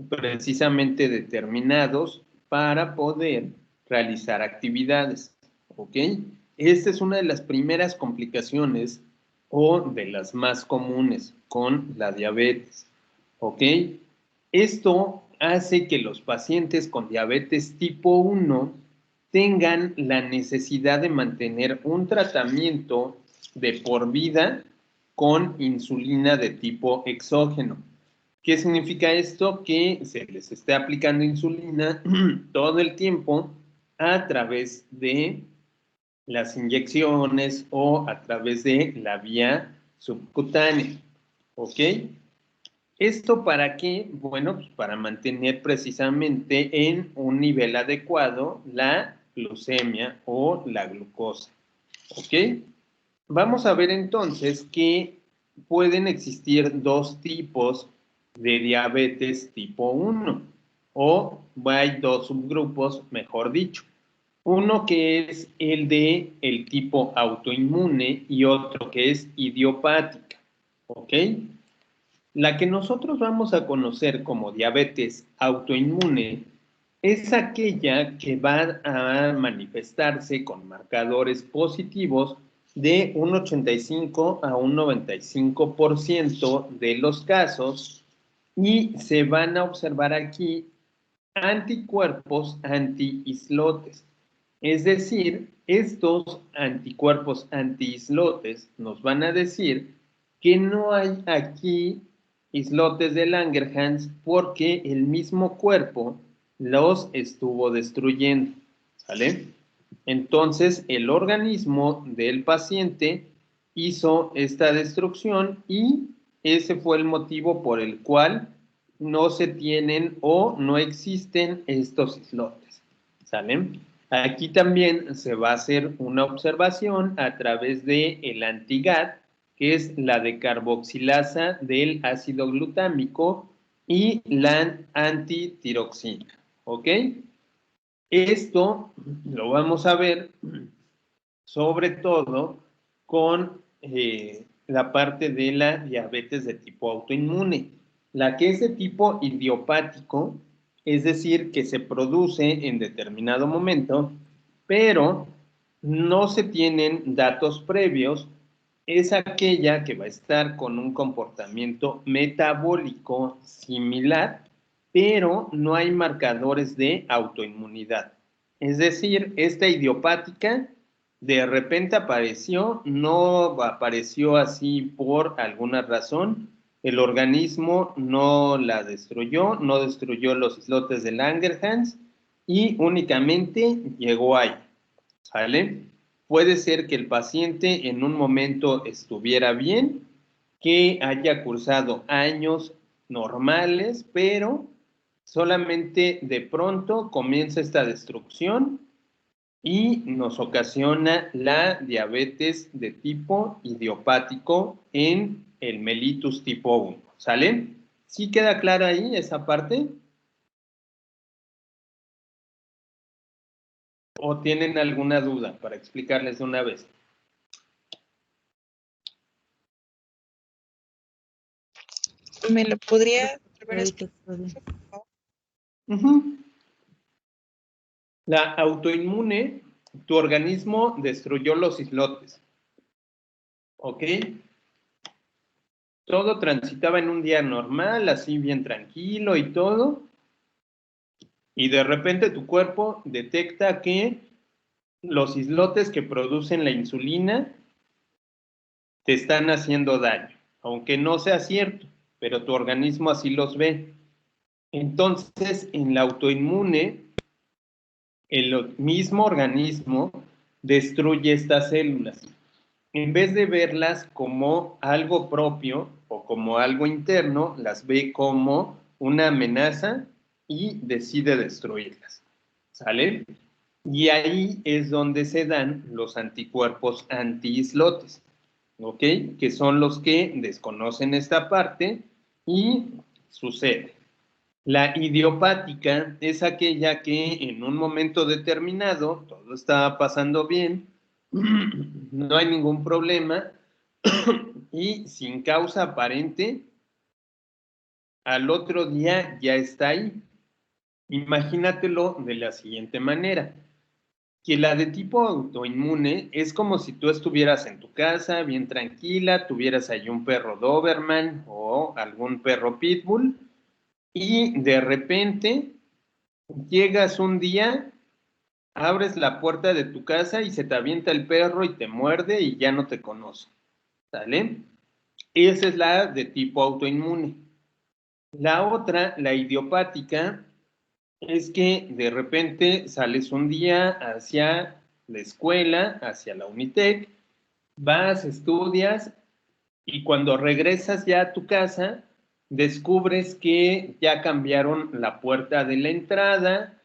precisamente determinados para poder realizar actividades, ¿ok? Esta es una de las primeras complicaciones o de las más comunes con la diabetes, ¿ok? Esto hace que los pacientes con diabetes tipo 1 tengan la necesidad de mantener un tratamiento de por vida con insulina de tipo exógeno. ¿Qué significa esto? Que se les esté aplicando insulina todo el tiempo a través de las inyecciones o a través de la vía subcutánea. ¿Ok? ¿Esto para qué? Bueno, pues para mantener precisamente en un nivel adecuado la glucemia o la glucosa. ¿Ok? Vamos a ver entonces que pueden existir dos tipos de diabetes tipo 1, o hay dos subgrupos, mejor dicho. Uno que es el de el tipo autoinmune y otro que es idiopática, ¿ok? La que nosotros vamos a conocer como diabetes autoinmune es aquella que va a manifestarse con marcadores positivos de un 85 a un 95% de los casos, y se van a observar aquí anticuerpos anti-islotes. Es decir, estos anticuerpos anti-islotes nos van a decir que no hay aquí islotes de Langerhans porque el mismo cuerpo los estuvo destruyendo, ¿sale? Entonces, el organismo del paciente hizo esta destrucción y ese fue el motivo por el cual no se tienen o no existen estos islotes, ¿sale? Aquí también se va a hacer una observación a través de el antigat, que es la decarboxilasa del ácido glutámico, y la antitiroxina, ¿ok? Esto lo vamos a ver sobre todo con la parte de la diabetes de tipo autoinmune. La que es de tipo idiopático, es decir, que se produce en determinado momento, pero no se tienen datos previos, es aquella que va a estar con un comportamiento metabólico similar, pero no hay marcadores de autoinmunidad. Es decir, esta idiopática de repente apareció, no apareció así por alguna razón, el organismo no la destruyó, no destruyó los islotes de Langerhans y únicamente llegó ahí, ¿sale? Puede ser que el paciente en un momento estuviera bien, que haya cursado años normales, pero solamente de pronto comienza esta destrucción y nos ocasiona la diabetes de tipo idiopático en el mellitus tipo 1. ¿Sale? ¿Sí queda clara ahí esa parte? ¿O tienen alguna duda para explicarles de una vez? ¿Me lo podría volver a Ahorita explicar, está bien. por favor? Ujú. La autoinmune, tu organismo destruyó los islotes. ¿Ok? Todo transitaba en un día normal, así bien tranquilo y todo. Y de repente tu cuerpo detecta que los islotes que producen la insulina te están haciendo daño, aunque no sea cierto, pero tu organismo así los ve. Entonces, en la autoinmune, el mismo organismo destruye estas células. En vez de verlas como algo propio o como algo interno, las ve como una amenaza y decide destruirlas. ¿Sale? Y ahí es donde se dan los anticuerpos antiislotes, ¿ok? Que son los que desconocen esta parte y sucede. La idiopática es aquella que en un momento determinado todo está pasando bien, no hay ningún problema y sin causa aparente, al otro día ya está ahí. Imagínatelo de la siguiente manera, que la de tipo autoinmune es como si tú estuvieras en tu casa bien tranquila, tuvieras ahí un perro Doberman o algún perro Pitbull y de repente llegas un día, abres la puerta de tu casa y se te avienta el perro y te muerde y ya no te conoce. ¿Sale? Esa es la de tipo autoinmune. La otra, la idiopática, es que de repente sales un día hacia la escuela, hacia la Unitec, vas, estudias y cuando regresas ya a tu casa, descubres que ya cambiaron la puerta de la entrada,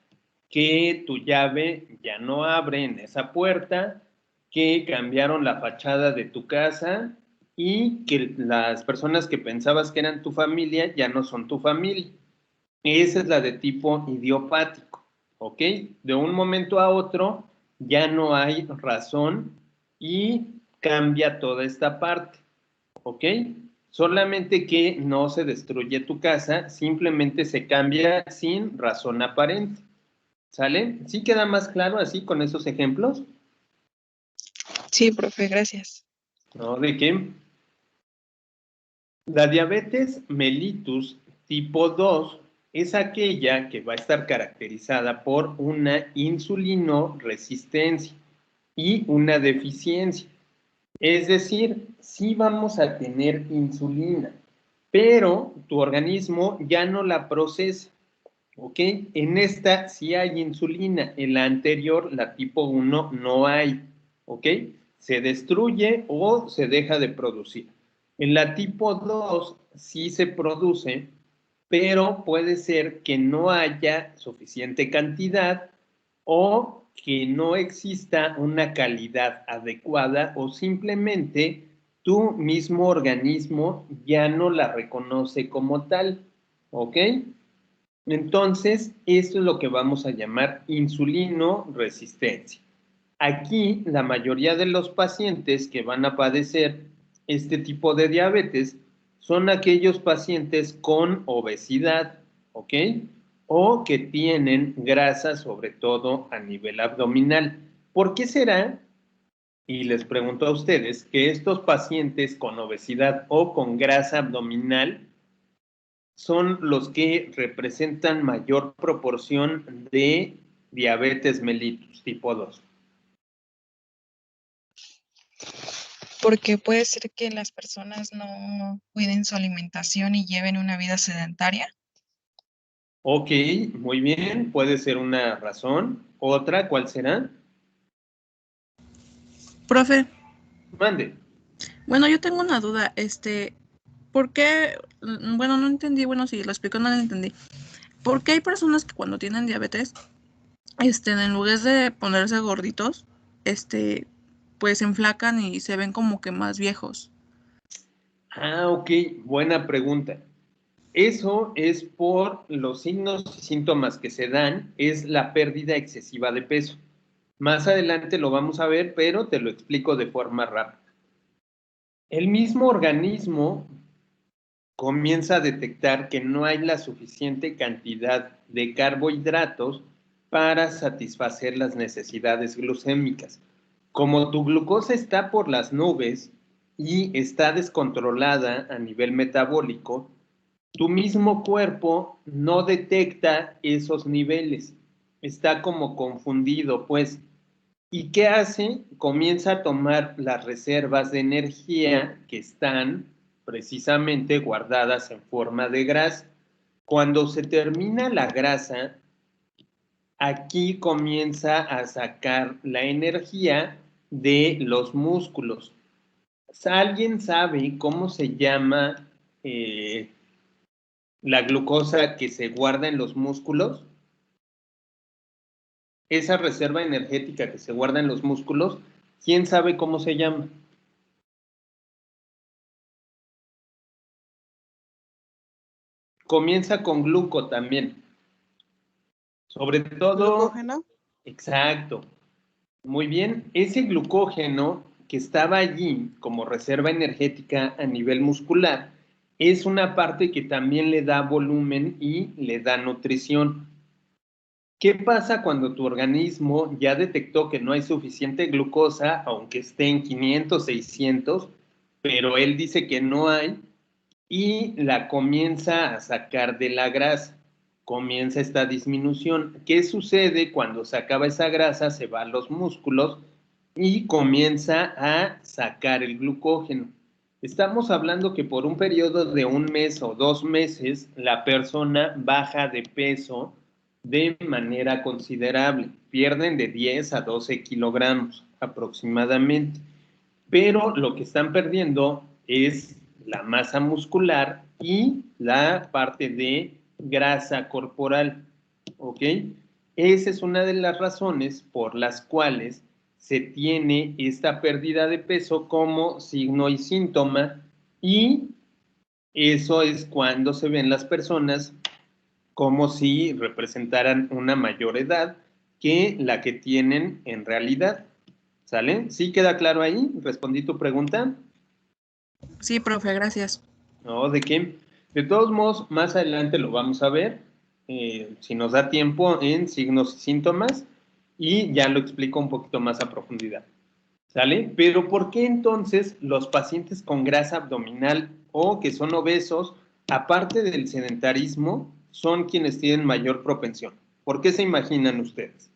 que tu llave ya no abre en esa puerta, que cambiaron la fachada de tu casa y que las personas que pensabas que eran tu familia ya no son tu familia. Esa es la de tipo idiopático, ¿ok? De un momento a otro ya no hay razón y cambia toda esta parte, ¿ok? Solamente que no se destruye tu casa, simplemente se cambia sin razón aparente. ¿Sale? ¿Sí queda más claro así con esos ejemplos? Sí, profe, gracias. ¿No? ¿De qué? La diabetes mellitus tipo 2 es aquella que va a estar caracterizada por una insulinoresistencia y una deficiencia. Es decir, sí vamos a tener insulina, pero tu organismo ya no la procesa. ¿Ok? En esta sí hay insulina, en la anterior, la tipo 1, no hay. ¿Ok? Se destruye o se deja de producir. En la tipo 2 sí se produce, pero puede ser que no haya suficiente cantidad o que no exista una calidad adecuada o simplemente tu mismo organismo ya no la reconoce como tal. ¿Ok? Entonces, esto es lo que vamos a llamar insulinoresistencia. Aquí, la mayoría de los pacientes que van a padecer este tipo de diabetes son aquellos pacientes con obesidad, ¿ok? O que tienen grasa, sobre todo a nivel abdominal. ¿Por qué será? Y les pregunto a ustedes que estos pacientes con obesidad o con grasa abdominal son los que representan mayor proporción de diabetes mellitus tipo 2. Porque puede ser que las personas no cuiden su alimentación y lleven una vida sedentaria. Ok, muy bien, puede ser una razón. Otra, ¿cuál será? Profe, Mande. bueno, yo tengo una duda, ¿por qué? Bueno, no entendí, bueno, si lo explicó no lo entendí. ¿Por qué hay personas que cuando tienen diabetes en lugar de ponerse gorditos, pues se enflacan y se ven como que más viejos. Ah, ok, buena pregunta. Eso es por los signos y síntomas que se dan, es la pérdida excesiva de peso. Más adelante lo vamos a ver, pero te lo explico de forma rápida. El mismo organismo comienza a detectar que no hay la suficiente cantidad de carbohidratos para satisfacer las necesidades glucémicas. Como tu glucosa está por las nubes y está descontrolada a nivel metabólico, tu mismo cuerpo no detecta esos niveles. Está como confundido, pues. ¿Y qué hace? Comienza a tomar las reservas de energía que están precisamente guardadas en forma de grasa. Cuando se termina la grasa, aquí comienza a sacar la energía de los músculos. ¿Alguien sabe cómo se llama la glucosa que se guarda en los músculos? Esa reserva energética que se guarda en los músculos, ¿quién sabe cómo se llama? Comienza con gluco también. Sobre todo... ¿Glucógeno? Exacto. Muy bien. Ese glucógeno que estaba allí como reserva energética a nivel muscular es una parte que también le da volumen y le da nutrición. ¿Qué pasa cuando tu organismo ya detectó que no hay suficiente glucosa, aunque esté en 500, 600, pero él dice que no hay y la comienza a sacar de la grasa? Comienza esta disminución. ¿Qué sucede cuando se acaba esa grasa? Se va a los músculos y comienza a sacar el glucógeno. Estamos hablando que por un periodo de 1 mes o 2 meses, la persona baja de peso de manera considerable. Pierden de 10 a 12 kilogramos aproximadamente. Pero lo que están perdiendo es la masa muscular y la parte de grasa corporal, ¿ok? Esa es una de las razones por las cuales se tiene esta pérdida de peso como signo y síntoma, y eso es cuando se ven las personas como si representaran una mayor edad que la que tienen en realidad. ¿Sale? ¿Sí queda claro ahí? ¿Respondí tu pregunta? Sí, profe, gracias. No, ¿de qué? De todos modos, más adelante lo vamos a ver, si nos da tiempo, en signos y síntomas, y ya lo explico un poquito más a profundidad. ¿Sale? Pero ¿por qué entonces los pacientes con grasa abdominal o que son obesos, aparte del sedentarismo, son quienes tienen mayor propensión? ¿Por qué se imaginan ustedes?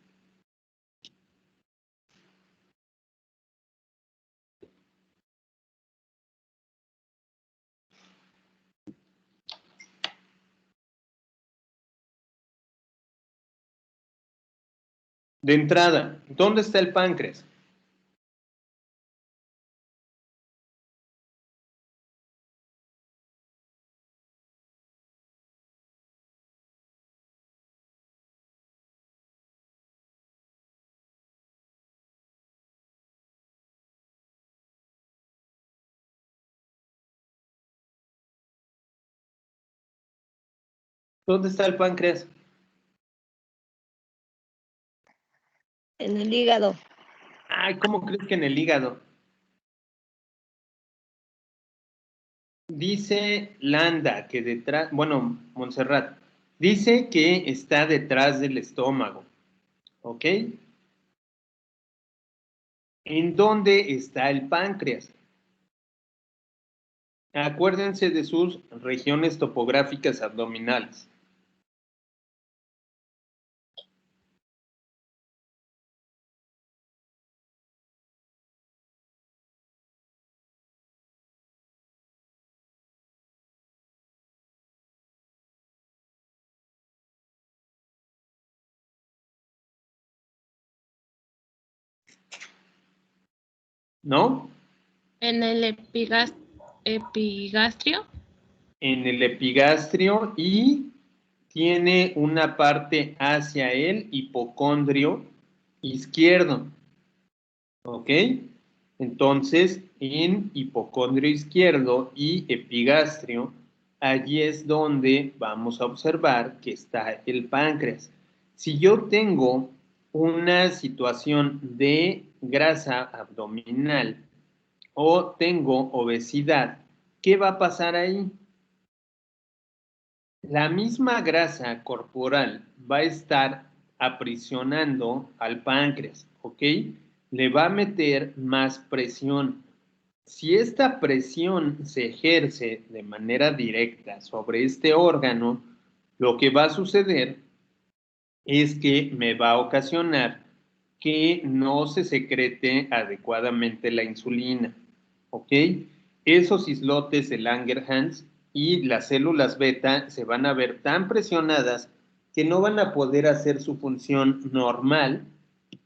De entrada, ¿dónde está el páncreas? ¿Dónde está el páncreas? En el hígado. Ay, ¿cómo crees que en el hígado? Dice Landa que detrás, bueno, Montserrat, dice que está detrás del estómago, ¿ok? ¿En dónde está el páncreas? Acuérdense de sus regiones topográficas abdominales. ¿No? En el epigastrio. En el epigastrio y tiene una parte hacia el hipocondrio izquierdo, ¿ok? Entonces, en hipocondrio izquierdo y epigastrio, allí es donde vamos a observar que está el páncreas. Si yo tengo una situación de grasa abdominal o tengo obesidad, ¿qué va a pasar ahí? La misma grasa corporal va a estar aprisionando al páncreas, ¿ok? Le va a meter más presión. Si esta presión se ejerce de manera directa sobre este órgano, lo que va a suceder es que me va a ocasionar que no se secrete adecuadamente la insulina, ¿ok? Esos islotes de Langerhans y las células beta se van a ver tan presionadas que no van a poder hacer su función normal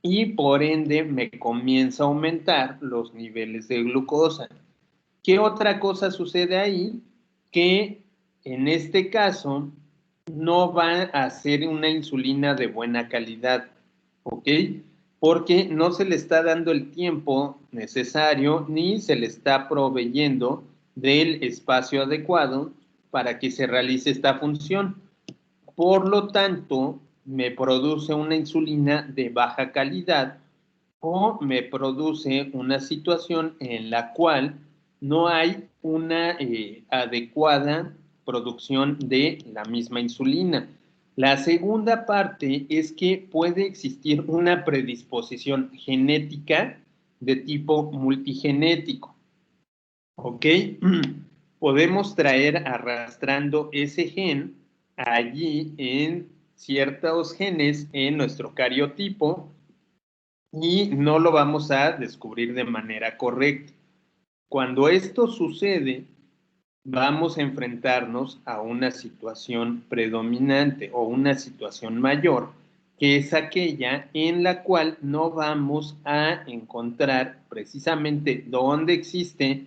y por ende me comienza a aumentar los niveles de glucosa. ¿Qué otra cosa sucede ahí? Que en este caso no va a ser una insulina de buena calidad, ¿ok? Porque no se le está dando el tiempo necesario ni se le está proveyendo del espacio adecuado para que se realice esta función. Por lo tanto, me produce una insulina de baja calidad o me produce una situación en la cual no hay una adecuada producción de la misma insulina. La segunda parte es que puede existir una predisposición genética de tipo multigenético, ¿ok? Podemos traer arrastrando ese gen allí en ciertos genes en nuestro cariotipo y no lo vamos a descubrir de manera correcta. Cuando esto sucede, vamos a enfrentarnos a una situación predominante o una situación mayor, que es aquella en la cual no vamos a encontrar precisamente dónde existe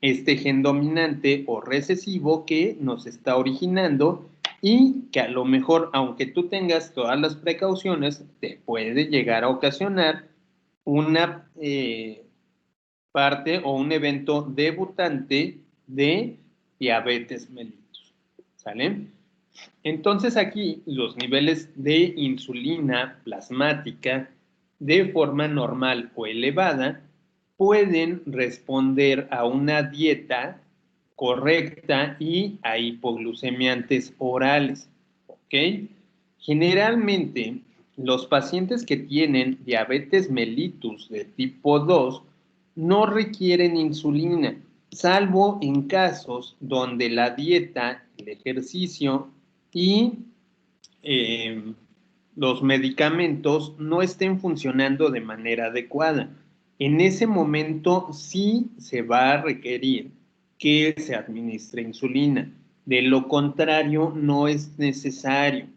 este gen dominante o recesivo que nos está originando y que a lo mejor, aunque tú tengas todas las precauciones, te puede llegar a ocasionar una parte o un evento debutante de diabetes mellitus. ¿Sale? Entonces aquí los niveles de insulina plasmática de forma normal o elevada pueden responder a una dieta correcta y a hipoglucemiantes orales. ¿Ok? Generalmente, los pacientes que tienen diabetes mellitus de tipo 2 no requieren insulina, salvo en casos donde la dieta, el ejercicio y los medicamentos no estén funcionando de manera adecuada. En ese momento sí se va a requerir que se administre insulina. De lo contrario, no es necesario.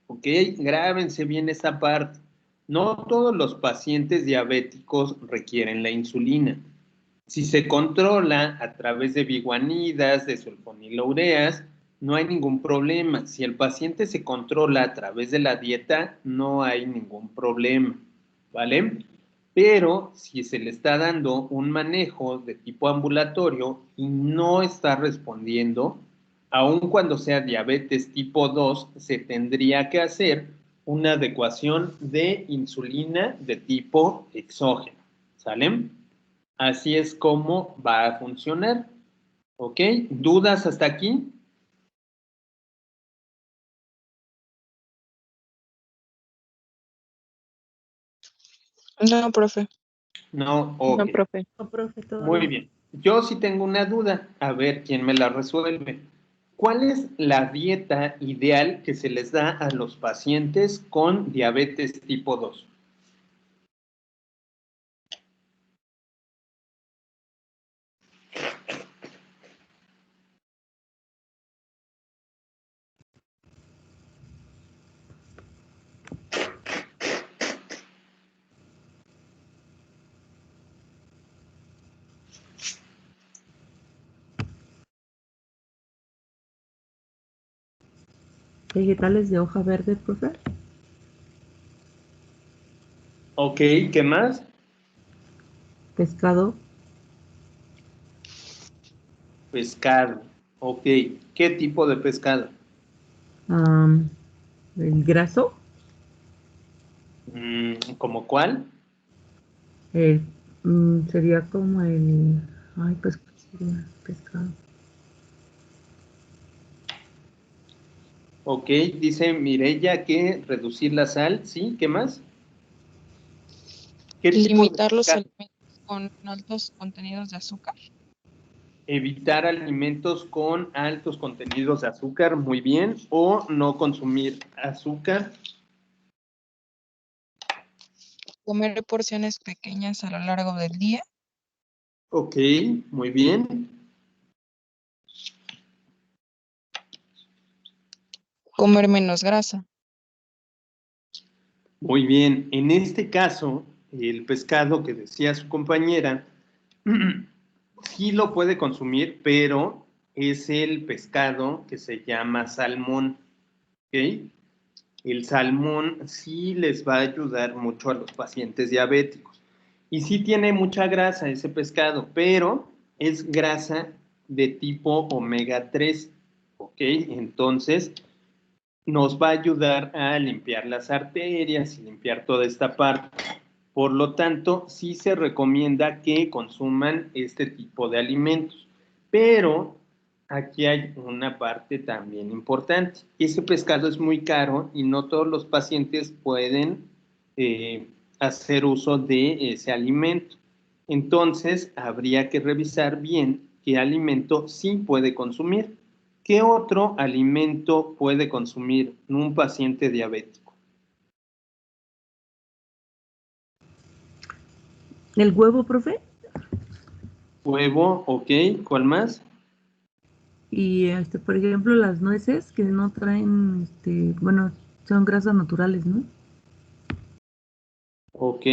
¿Ok? Grábense bien esta parte. No todos los pacientes diabéticos requieren la insulina. Si se controla a través de biguanidas, de sulfonilureas, no hay ningún problema. Si el paciente se controla a través de la dieta, no hay ningún problema, ¿vale? Pero si se le está dando un manejo de tipo ambulatorio y no está respondiendo, aun cuando sea diabetes tipo 2, se tendría que hacer una adecuación de insulina de tipo exógeno, ¿sale? Así es como va a funcionar. ¿Ok? ¿Dudas hasta aquí? No, profe. No, No, ok. profe. No, profe, todo Muy bien. bien. Yo sí tengo una duda. A ver quién me la resuelve. ¿Cuál es la dieta ideal que se les da a los pacientes con diabetes tipo 2? Vegetales de hoja verde, profe. Ok, ¿qué más? Pescado. Pescado. Ok, ¿qué tipo de pescado? El graso. ¿Cómo cuál? eh, Sería como el... Ay, pues, ¿cuál sería? Pescado. Ok, dice Mireya que reducir la sal, ¿sí? ¿Qué más? ¿Qué tipo de Limitar los pescado? alimentos con altos contenidos de azúcar. Evitar alimentos con altos contenidos de azúcar, muy bien, o no consumir azúcar. Comer porciones pequeñas a lo largo del día. Ok, muy bien. Comer menos grasa. Muy bien, en este caso, el pescado que decía su compañera, sí lo puede consumir, pero es el pescado que se llama salmón, ¿ok? El salmón sí les va a ayudar mucho a los pacientes diabéticos. Y sí tiene mucha grasa ese pescado, pero es grasa de tipo omega 3, ¿ok? Entonces nos va a ayudar a limpiar las arterias y limpiar toda esta parte. Por lo tanto, sí se recomienda que consuman este tipo de alimentos. Pero aquí hay una parte también importante. Ese pescado es muy caro y no todos los pacientes pueden hacer uso de ese alimento. Entonces, habría que revisar bien qué alimento sí puede consumir. ¿Qué otro alimento puede consumir un paciente diabético? El huevo, profe. Huevo, ok. ¿Cuál más? Y por ejemplo, las nueces que no traen, bueno, son grasas naturales, ¿no? Ok.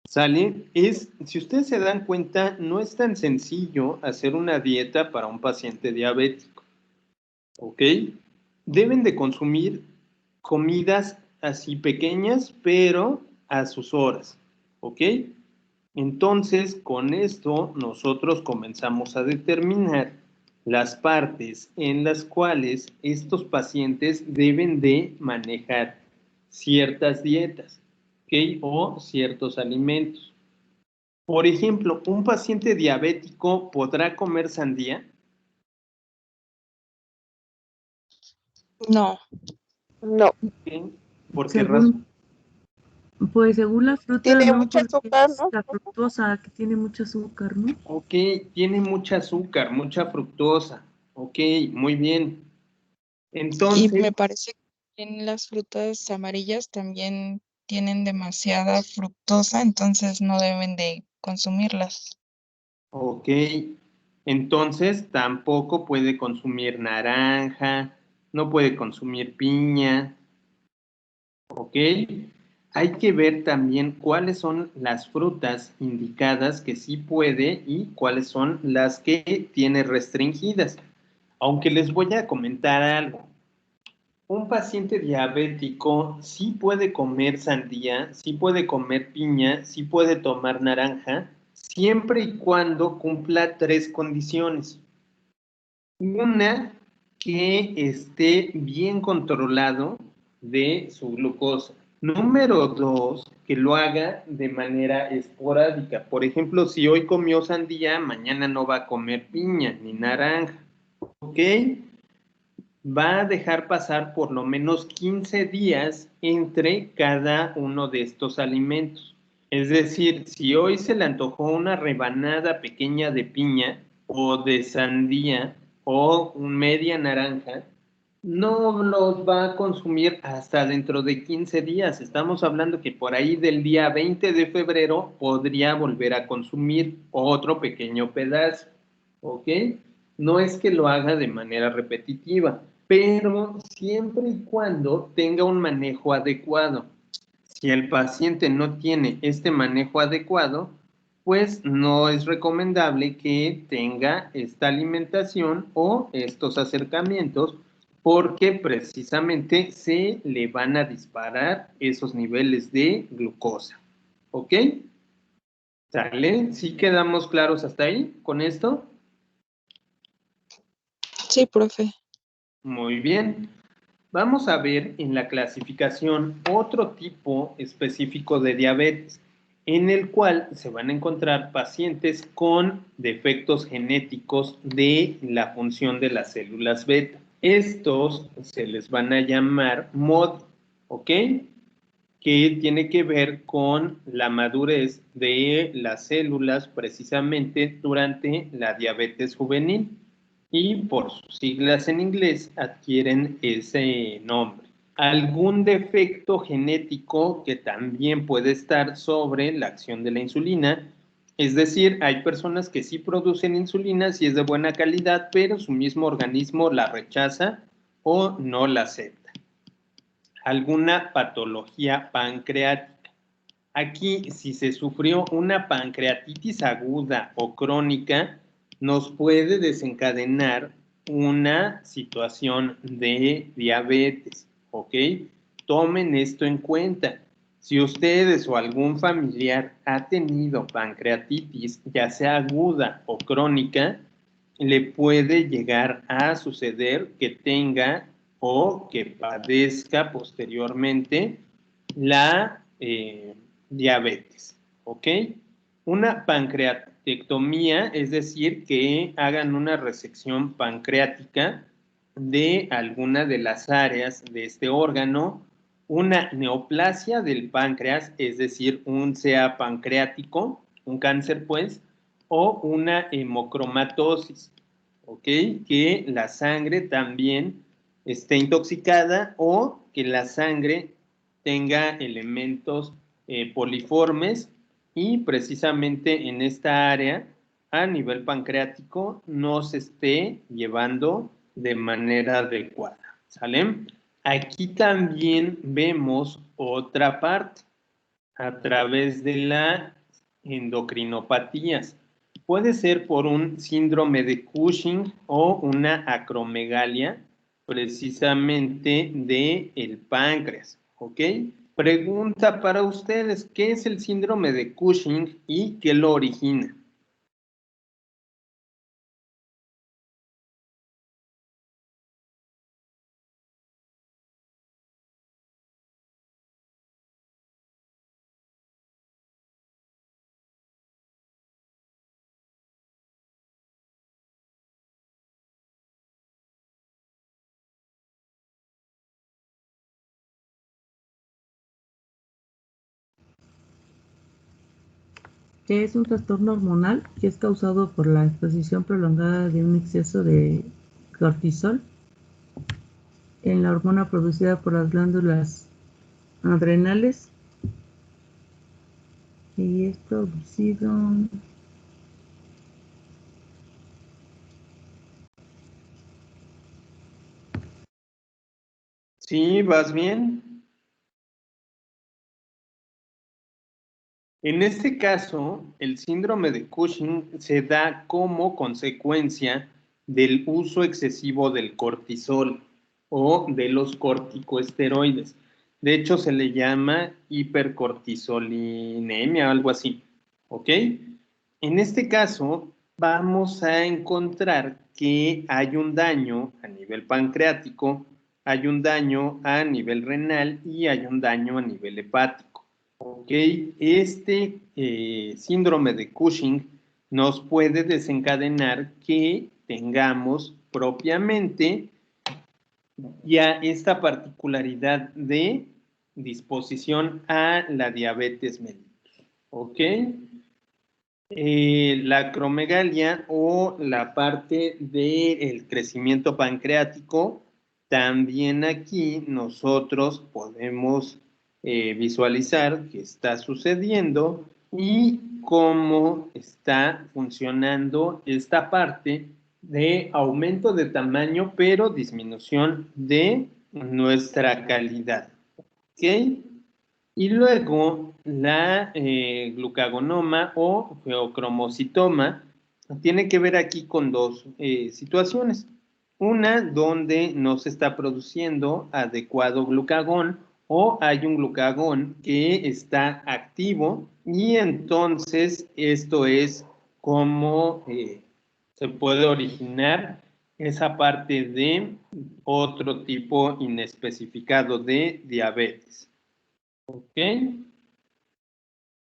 ¿Sale? Si ustedes se dan cuenta, no es tan sencillo hacer una dieta para un paciente diabético, ¿ok? Deben de consumir comidas así pequeñas, pero a sus horas, ¿ok? Entonces, con esto nosotros comenzamos a determinar las partes en las cuales estos pacientes deben de manejar ciertas dietas, ¿ok? O ciertos alimentos. Por ejemplo, ¿un paciente diabético podrá comer sandía? No. No. ¿Ok? ¿Por qué razón? Según, pues según la fruta, Tiene ¿no? mucho Porque azúcar, es ¿no? la fructosa que tiene mucho azúcar, ¿no? Ok, tiene mucha azúcar, mucha fructosa. Ok, muy bien. Y Entonces, me parece que en las frutas amarillas también tienen demasiada fructosa, entonces no deben de consumirlas. ok, entonces tampoco puede consumir naranja, no puede consumir piña, ok. Hay que ver también cuáles son las frutas indicadas que sí puede y cuáles son las que tiene restringidas. Aunque les voy a comentar algo. Un paciente diabético sí puede comer sandía, sí puede comer piña, sí puede tomar naranja, siempre y cuando cumpla tres condiciones. Una, que esté bien controlado de su glucosa. Número dos, que lo haga de manera esporádica. Por ejemplo, si hoy comió sandía, mañana no va a comer piña ni naranja. ¿Ok? Va a dejar pasar por lo menos 15 días entre cada uno de estos alimentos. Es decir, si hoy se le antojó una rebanada pequeña de piña o de sandía o media naranja, no los va a consumir hasta dentro de 15 días. Estamos hablando que por ahí del día 20 de febrero podría volver a consumir otro pequeño pedazo, ¿ok? No es que lo haga de manera repetitiva, pero siempre y cuando tenga un manejo adecuado. Si el paciente no tiene este manejo adecuado, pues no es recomendable que tenga esta alimentación o estos acercamientos porque precisamente se le van a disparar esos niveles de glucosa. ¿Ok? ¿Sale? ¿Sí quedamos claros hasta ahí con esto? Sí, profe. Muy bien. Vamos a ver en la clasificación otro tipo específico de diabetes, en el cual se van a encontrar pacientes con defectos genéticos de la función de las células beta. Estos se les van a llamar MOD, ¿ok? Que tiene que ver con la madurez de las células precisamente durante la diabetes juvenil y por sus siglas en inglés adquieren ese nombre. Algún defecto genético que también puede estar sobre la acción de la insulina, es decir, hay personas que sí producen insulina, sí es de buena calidad, pero su mismo organismo la rechaza o no la acepta. Alguna patología pancreática. Aquí, si se sufrió una pancreatitis aguda o crónica, nos puede desencadenar una situación de diabetes, ¿ok? Tomen esto en cuenta. Si ustedes o algún familiar ha tenido pancreatitis, ya sea aguda o crónica, le puede llegar a suceder que tenga o que padezca posteriormente la diabetes, ¿ok? Una pancreatectomía, es decir, que hagan una resección pancreática de alguna de las áreas de este órgano, una neoplasia del páncreas, es decir, un CA pancreático, un cáncer pues, o una hemocromatosis, ¿ok? Que la sangre también esté intoxicada o que la sangre tenga elementos poliformes y precisamente en esta área a nivel pancreático no se esté llevando de manera adecuada, ¿sale? Aquí también vemos otra parte a través de las endocrinopatías. Puede ser por un síndrome de Cushing o una acromegalia precisamente del páncreas, ¿ok? Pregunta para ustedes, ¿qué es el síndrome de Cushing y qué lo origina? Que es un trastorno hormonal que es causado por la exposición prolongada de un exceso de cortisol en la hormona producida por las glándulas adrenales y es producido. ¿Sí? ¿Vas bien? En este caso, el síndrome de Cushing se da como consecuencia del uso excesivo del cortisol o de los corticosteroides. De hecho, se le llama hipercortisolinemia, algo así. ¿Ok? En este caso, vamos a encontrar que hay un daño a nivel pancreático, hay un daño a nivel renal y hay un daño a nivel hepático. Ok, este síndrome de Cushing nos puede desencadenar que tengamos propiamente ya esta particularidad de disposición a la diabetes mellitus. ¿Ok? La acromegalia o la parte del crecimiento pancreático, también aquí nosotros podemos visualizar qué está sucediendo y cómo está funcionando esta parte de aumento de tamaño, pero disminución de nuestra calidad. ¿Ok? Y luego la glucagonoma o feocromocitoma tiene que ver aquí con dos situaciones. Una donde no se está produciendo adecuado glucagón o hay un glucagón que está activo y entonces esto es como se puede originar esa parte de otro tipo inespecificado de diabetes. ¿Ok?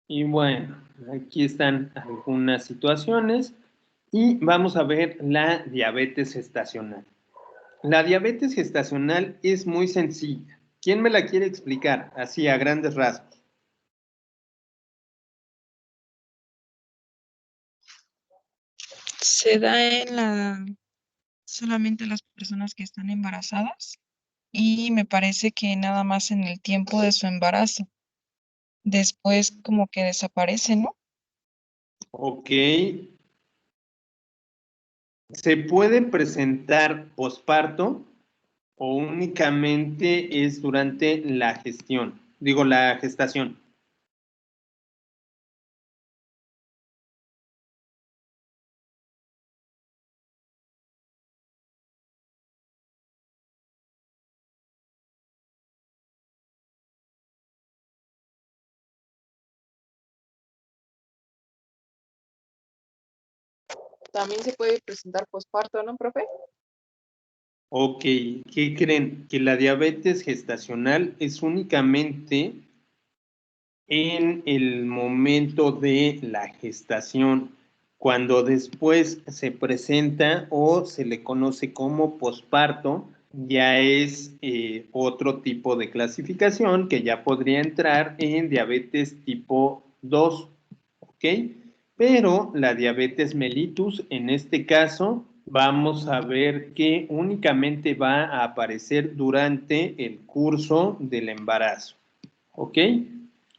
Y bueno, aquí están algunas situaciones y vamos a ver la diabetes gestacional. La diabetes gestacional es muy sencilla. ¿Quién me la quiere explicar? Así, a grandes rasgos. Se da solamente las personas que están embarazadas y me parece que nada más en el tiempo de su embarazo. Después como que desaparece, ¿no? Ok. ¿Se puede presentar posparto o únicamente es durante la gestión? Digo, la gestación. También se puede presentar posparto, ¿no, profe? Ok, ¿qué creen? Que la diabetes gestacional es únicamente en el momento de la gestación, cuando después se presenta o se le conoce como posparto, ya es otro tipo de clasificación que ya podría entrar en diabetes tipo 2, ¿ok? Pero la diabetes mellitus, en este caso, vamos a ver que únicamente va a aparecer durante el curso del embarazo, ¿ok?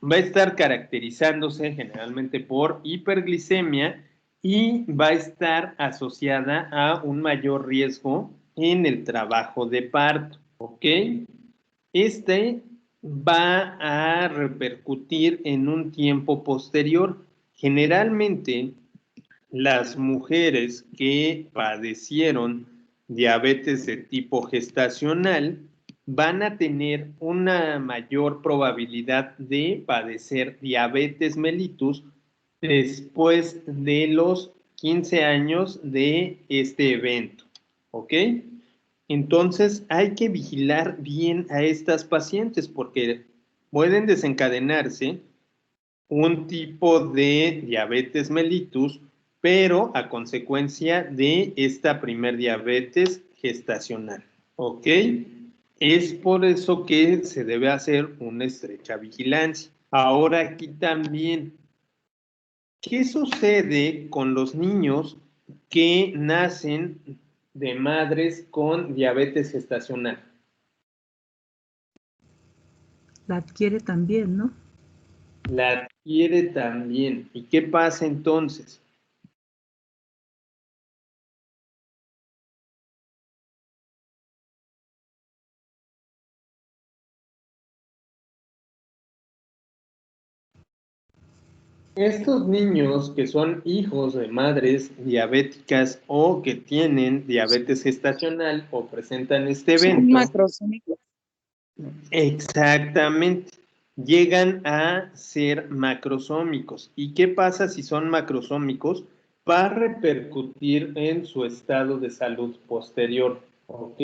Va a estar caracterizándose generalmente por hiperglicemia y va a estar asociada a un mayor riesgo en el trabajo de parto, ¿ok? Este va a repercutir en un tiempo posterior. Generalmente, las mujeres que padecieron diabetes de tipo gestacional van a tener una mayor probabilidad de padecer diabetes mellitus después de los 15 años de este evento, ¿ok? Entonces hay que vigilar bien a estas pacientes porque pueden desencadenarse un tipo de diabetes mellitus, pero a consecuencia de esta primer diabetes gestacional, ¿ok? Es por eso que se debe hacer una estrecha vigilancia. Ahora aquí también, ¿qué sucede con los niños que nacen de madres con diabetes gestacional? La adquiere también, ¿no? La adquiere también. ¿Y qué pasa entonces? Estos niños que son hijos de madres diabéticas o que tienen diabetes gestacional o presentan este Son evento, macrosómicos. exactamente, llegan a ser macrosómicos. ¿Y qué pasa si son macrosómicos? Va a repercutir en su estado de salud posterior, ¿ok?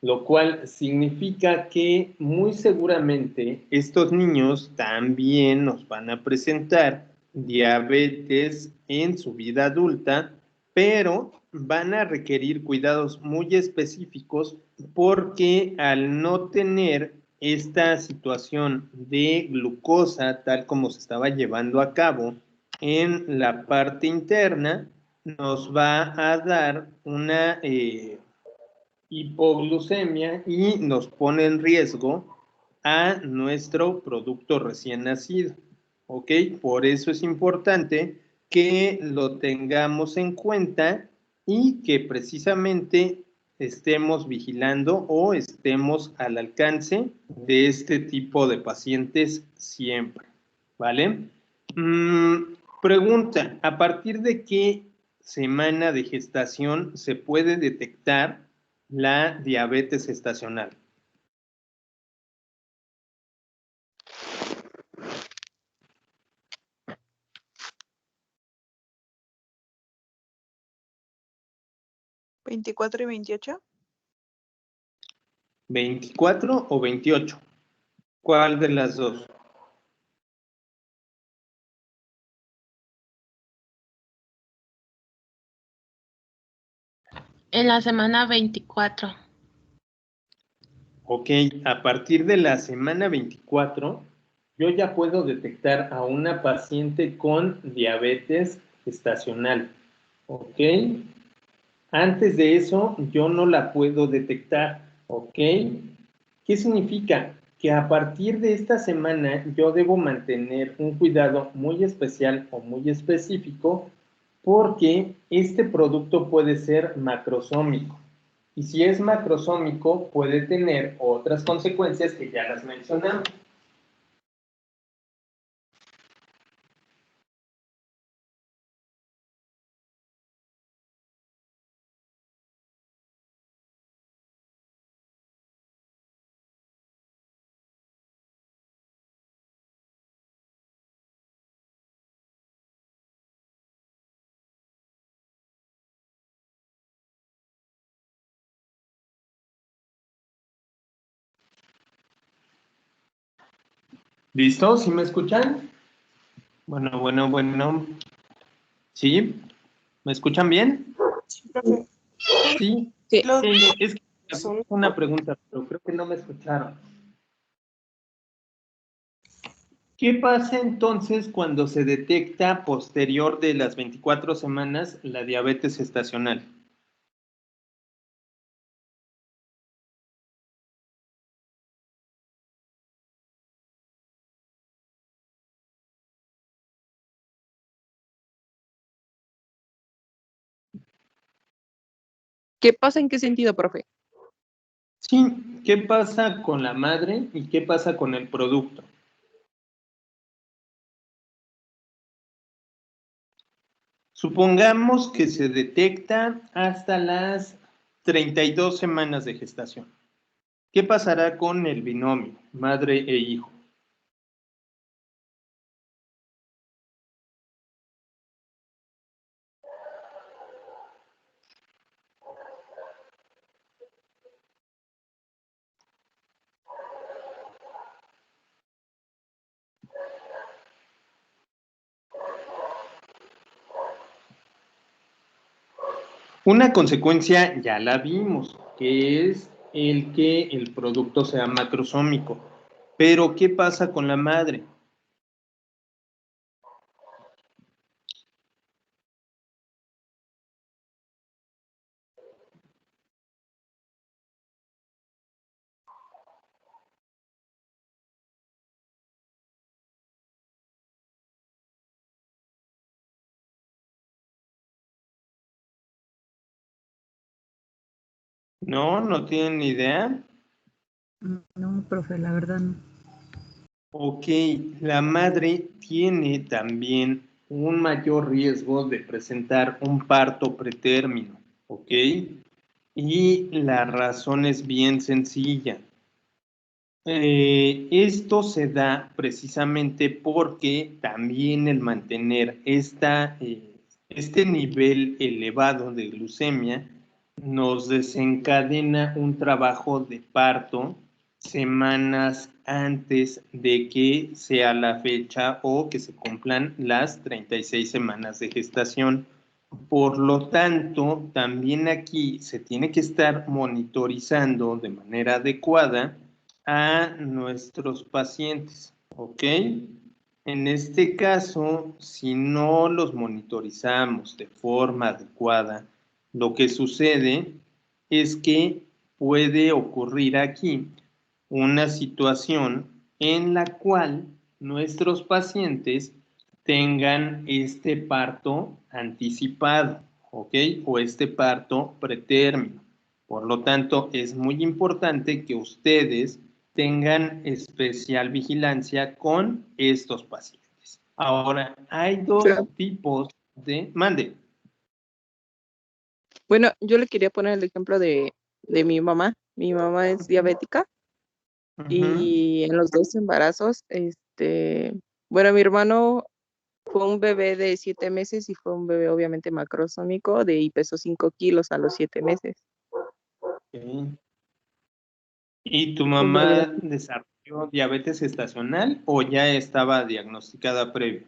Lo cual significa que muy seguramente estos niños también nos van a presentar diabetes en su vida adulta, pero van a requerir cuidados muy específicos porque al no tener esta situación de glucosa tal como se estaba llevando a cabo en la parte interna, nos va a dar una hipoglucemia y nos pone en riesgo a nuestro producto recién nacido. ¿Ok? Por eso es importante que lo tengamos en cuenta y que precisamente estemos vigilando o estemos al alcance de este tipo de pacientes siempre, ¿vale? Pregunta, ¿a partir de qué semana de gestación se puede detectar la diabetes gestacional? ¿24 y 28? ¿24 o 28? ¿Cuál de las dos? En la semana 24. Ok, a partir de la semana 24, yo ya puedo detectar a una paciente con diabetes gestacional. Ok, antes de eso yo no la puedo detectar. Ok, ¿qué significa? Que a partir de esta semana yo debo mantener un cuidado muy especial o muy específico porque este producto puede ser macrosómico. Y si es macrosómico, puede tener otras consecuencias que ya las mencionamos. ¿Listo? ¿Sí me escuchan? Bueno. ¿Sí? ¿Me escuchan bien? Sí, profe. Sí. Sí. Es que es una pregunta, pero creo que no me escucharon. ¿Qué pasa entonces cuando se detecta posterior de las 24 semanas la diabetes gestacional? ¿Qué pasa? ¿En qué sentido, profe? Sí, ¿qué pasa con la madre y qué pasa con el producto? Supongamos que se detecta hasta las 32 semanas de gestación. ¿Qué pasará con el binomio, madre e hijo? Una consecuencia ya la vimos, que es el que el producto sea macrosómico. Pero, ¿qué pasa con la madre? ¿No tienen ni idea? No, profe, la verdad no. Ok, la madre tiene también un mayor riesgo de presentar un parto pretérmino, ¿ok? Y la razón es bien sencilla. Esto se da precisamente porque también el mantener este nivel elevado de glucemia nos desencadena un trabajo de parto semanas antes de que sea la fecha o que se cumplan las 36 semanas de gestación. Por lo tanto, también aquí se tiene que estar monitorizando de manera adecuada a nuestros pacientes, ¿ok? En este caso, si no los monitorizamos de forma adecuada, lo que sucede es que puede ocurrir aquí una situación en la cual nuestros pacientes tengan este parto anticipado, ¿ok? O este parto pretérmino. Por lo tanto, es muy importante que ustedes tengan especial vigilancia con estos pacientes. Ahora, hay dos Pero, tipos de... Mande. bueno, yo le quería poner el ejemplo de mi mamá. Mi mamá es diabética y en los 2 embarazos, bueno, mi hermano fue un bebé de 7 meses y fue un bebé obviamente macrosómico y pesó 5 kilos a los 7 meses. Okay. ¿Y tu Un bebé. mamá desarrolló diabetes gestacional o ya estaba diagnosticada previo?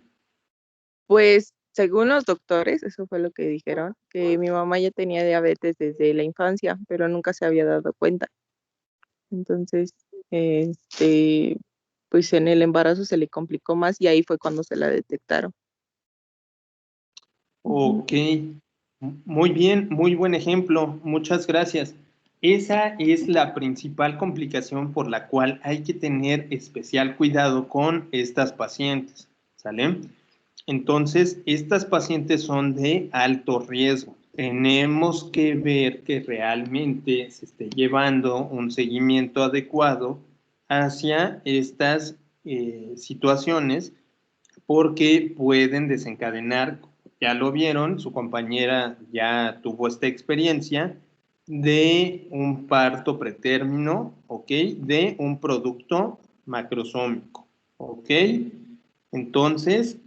Pues según los doctores, eso fue lo que dijeron, que mi mamá ya tenía diabetes desde la infancia, pero nunca se había dado cuenta. Entonces, pues en el embarazo se le complicó más y ahí fue cuando se la detectaron. Ok, muy bien, muy buen ejemplo, muchas gracias. Esa es la principal complicación por la cual hay que tener especial cuidado con estas pacientes, ¿sale? Entonces, estas pacientes son de alto riesgo. Tenemos que ver que realmente se esté llevando un seguimiento adecuado hacia estas situaciones porque pueden desencadenar, ya lo vieron, su compañera ya tuvo esta experiencia de un parto pretérmino, ¿ok? De un producto macrosómico, ¿ok? Entonces,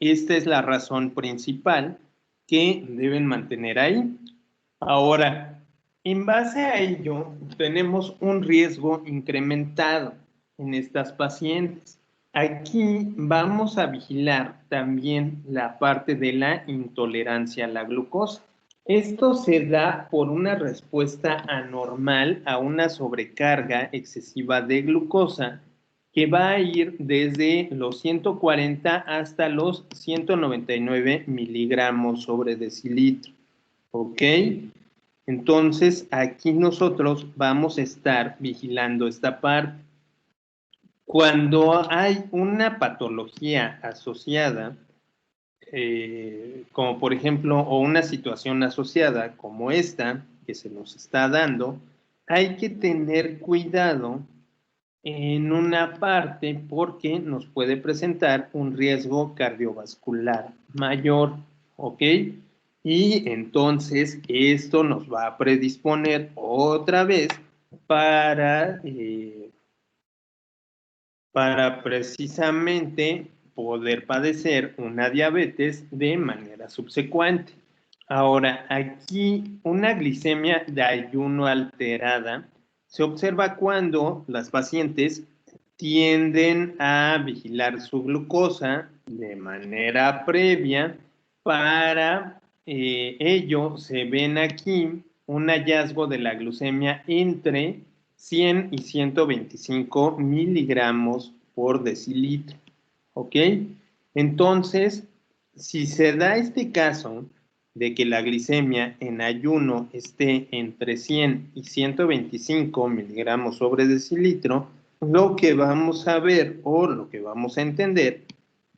esta es la razón principal que deben mantener ahí. Ahora, en base a ello, tenemos un riesgo incrementado en estas pacientes. Aquí vamos a vigilar también la parte de la intolerancia a la glucosa. Esto se da por una respuesta anormal a una sobrecarga excesiva de glucosa que va a ir desde los 140 hasta los 199 miligramos sobre decilitro. ¿Ok? Entonces, aquí nosotros vamos a estar vigilando esta parte. Cuando hay una patología asociada, como por ejemplo, o una situación asociada como esta que se nos está dando, hay que tener cuidado en una parte porque nos puede presentar un riesgo cardiovascular mayor, ¿ok? Y entonces esto nos va a predisponer otra vez para precisamente poder padecer una diabetes de manera subsecuente. Ahora, aquí una glicemia de ayuno alterada se observa cuando las pacientes tienden a vigilar su glucosa de manera previa. Para ello se ven aquí un hallazgo de la glucemia entre 100 y 125 miligramos por decilitro. ¿Ok? Entonces, si se da este caso de que la glicemia en ayuno esté entre 100 y 125 miligramos sobre decilitro, lo que vamos a ver o lo que vamos a entender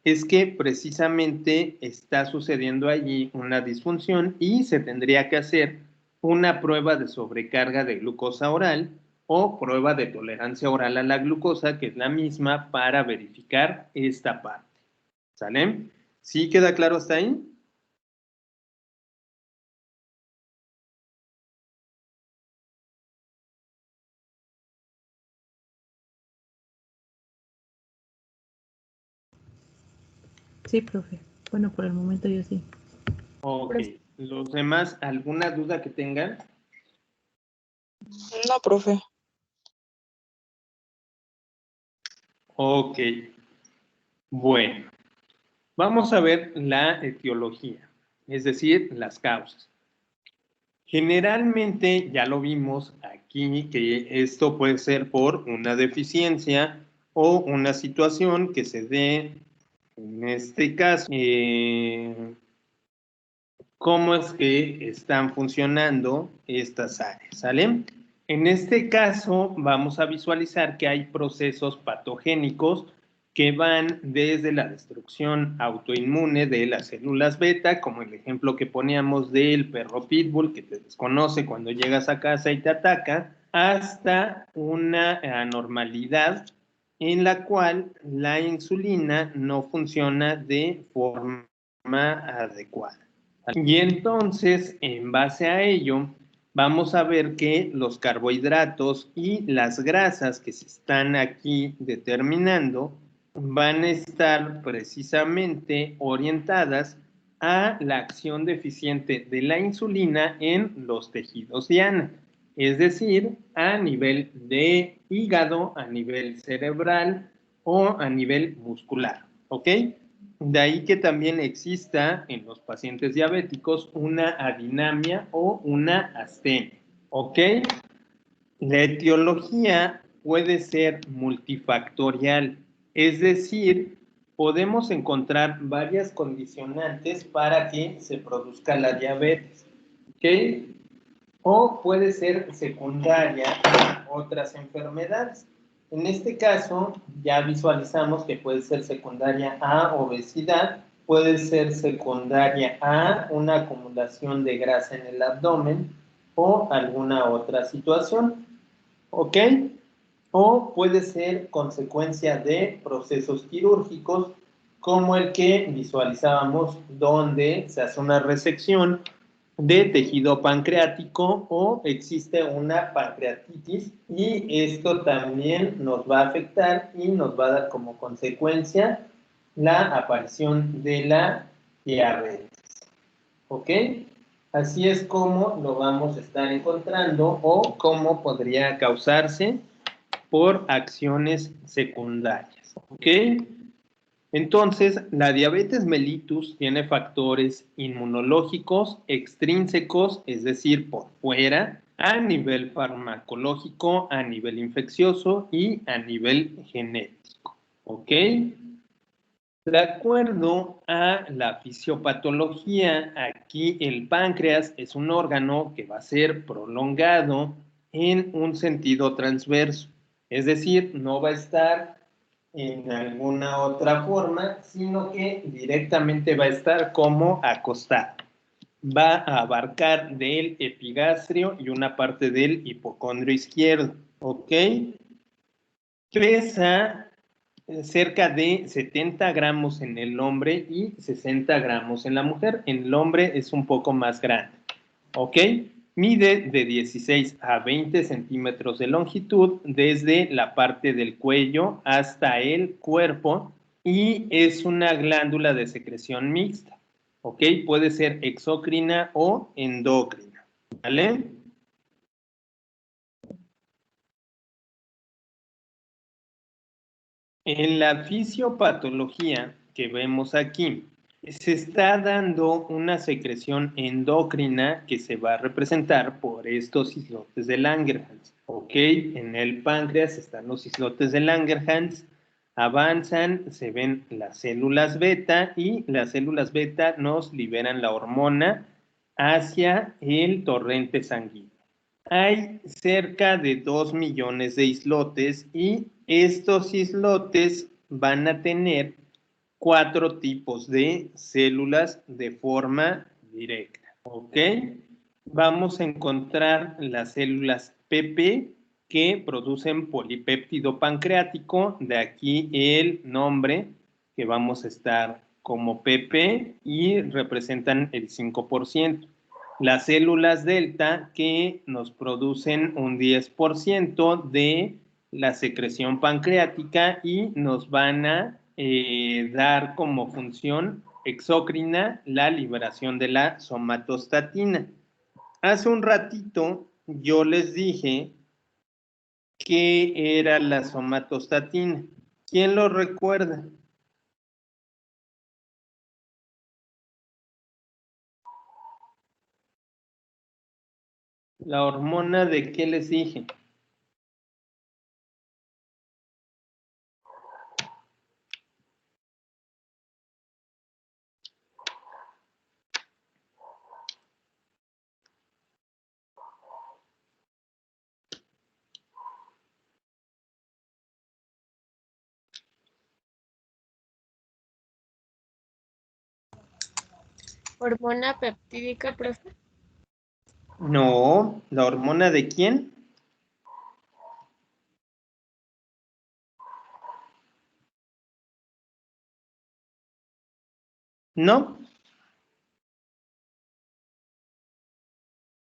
es que precisamente está sucediendo allí una disfunción y se tendría que hacer una prueba de sobrecarga de glucosa oral o prueba de tolerancia oral a la glucosa, que es la misma para verificar esta parte. ¿Sale? ¿Sí queda claro hasta ahí? Sí, profe. Bueno, por el momento yo sí. Ok. ¿Los demás, alguna duda que tengan? No, profe. Ok. Bueno, vamos a ver la etiología, es decir, las causas. Generalmente, ya lo vimos aquí, que esto puede ser por una deficiencia o una situación que se dé, en este caso, cómo es que están funcionando estas áreas, ¿sale? En este caso, vamos a visualizar que hay procesos patogénicos que van desde la destrucción autoinmune de las células beta, como el ejemplo que poníamos del perro pitbull que te desconoce cuando llegas a casa y te ataca, hasta una anormalidad en la cual la insulina no funciona de forma adecuada. Y entonces, en base a ello, vamos a ver que los carbohidratos y las grasas que se están aquí determinando van a estar precisamente orientadas a la acción deficiente de la insulina en los tejidos diana, es decir, a nivel de hígado, a nivel cerebral o a nivel muscular, ¿ok? De ahí que también exista en los pacientes diabéticos una adinamia o una astenia, ¿ok? La etiología puede ser multifactorial, es decir, podemos encontrar varias condicionantes para que se produzca la diabetes, ¿ok? O puede ser secundaria a otras enfermedades. En este caso, ya visualizamos que puede ser secundaria a obesidad, puede ser secundaria a una acumulación de grasa en el abdomen o alguna otra situación, ¿ok? O puede ser consecuencia de procesos quirúrgicos como el que visualizábamos donde se hace una resección de tejido pancreático o existe una pancreatitis y esto también nos va a afectar y nos va a dar como consecuencia la aparición de la diabetes. ¿Ok? Así es como lo vamos a estar encontrando o cómo podría causarse por acciones secundarias. ¿Ok? Entonces, la diabetes mellitus tiene factores inmunológicos extrínsecos, es decir, por fuera, a nivel farmacológico, a nivel infeccioso y a nivel genético. ¿Ok? De acuerdo a la fisiopatología, aquí el páncreas es un órgano que va a ser prolongado en un sentido transverso, es decir, no va a estar en alguna otra forma, sino que directamente va a estar como acostado. Va a abarcar del epigastrio y una parte del hipocondrio izquierdo, ¿ok? Pesa cerca de 70 gramos en el hombre y 60 gramos en la mujer. En el hombre es un poco más grande, ¿ok? Mide de 16 a 20 centímetros de longitud desde la parte del cuello hasta el cuerpo y es una glándula de secreción mixta, ¿ok? Puede ser exócrina o endocrina, ¿vale? En la fisiopatología que vemos aquí, se está dando una secreción endocrina que se va a representar por estos islotes de Langerhans. Ok, en el páncreas están los islotes de Langerhans, avanzan, se ven las células beta y las células beta nos liberan la hormona hacia el torrente sanguíneo. Hay cerca de 2 millones de islotes y estos islotes van a tener 4 tipos de células de forma directa, ¿ok? Vamos a encontrar las células PP que producen polipéptido pancreático, de aquí el nombre que vamos a estar como PP y representan el 5%. Las células delta que nos producen un 10% de la secreción pancreática y nos van a dar como función exócrina la liberación de la somatostatina. Hace un ratito yo les dije qué era la somatostatina. ¿Quién lo recuerda? La hormona de qué les dije. ¿Hormona peptídica, profe? No, ¿la hormona de quién? No.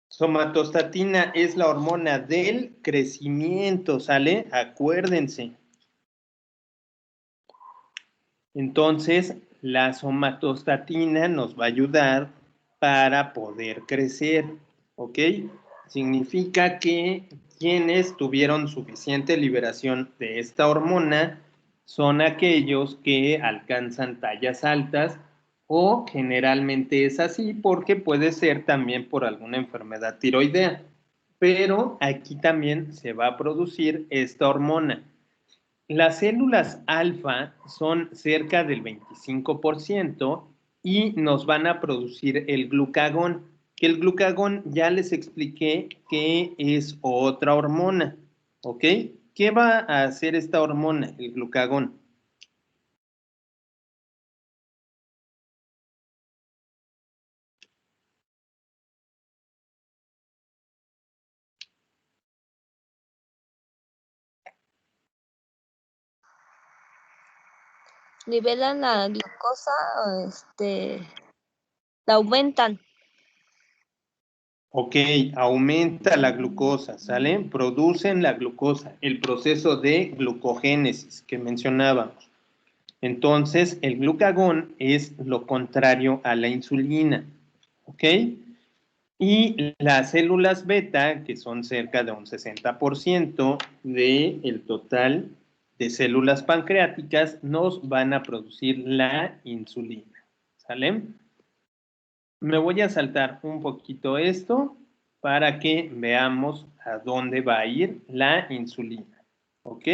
Somatostatina es la hormona del crecimiento, ¿sale? Acuérdense. Entonces, la somatostatina nos va a ayudar para poder crecer, ¿ok? Significa que quienes tuvieron suficiente liberación de esta hormona son aquellos que alcanzan tallas altas o generalmente es así porque puede ser también por alguna enfermedad tiroidea. Pero aquí también se va a producir esta hormona. Las células alfa son cerca del 25% y nos van a producir el glucagón, que el glucagón ya les expliqué que es otra hormona, ¿ok? ¿Qué va a hacer esta hormona, el glucagón? Nivelan la glucosa, la aumentan. Ok, aumenta la glucosa, ¿sale? Producen la glucosa, el proceso de glucogénesis que mencionábamos. Entonces, el glucagón es lo contrario a la insulina, ¿ok? Y las células beta, que son cerca de un 60% del total de células pancreáticas, nos van a producir la insulina, ¿sale? Me voy a saltar un poquito esto para que veamos a dónde va a ir la insulina, ¿ok?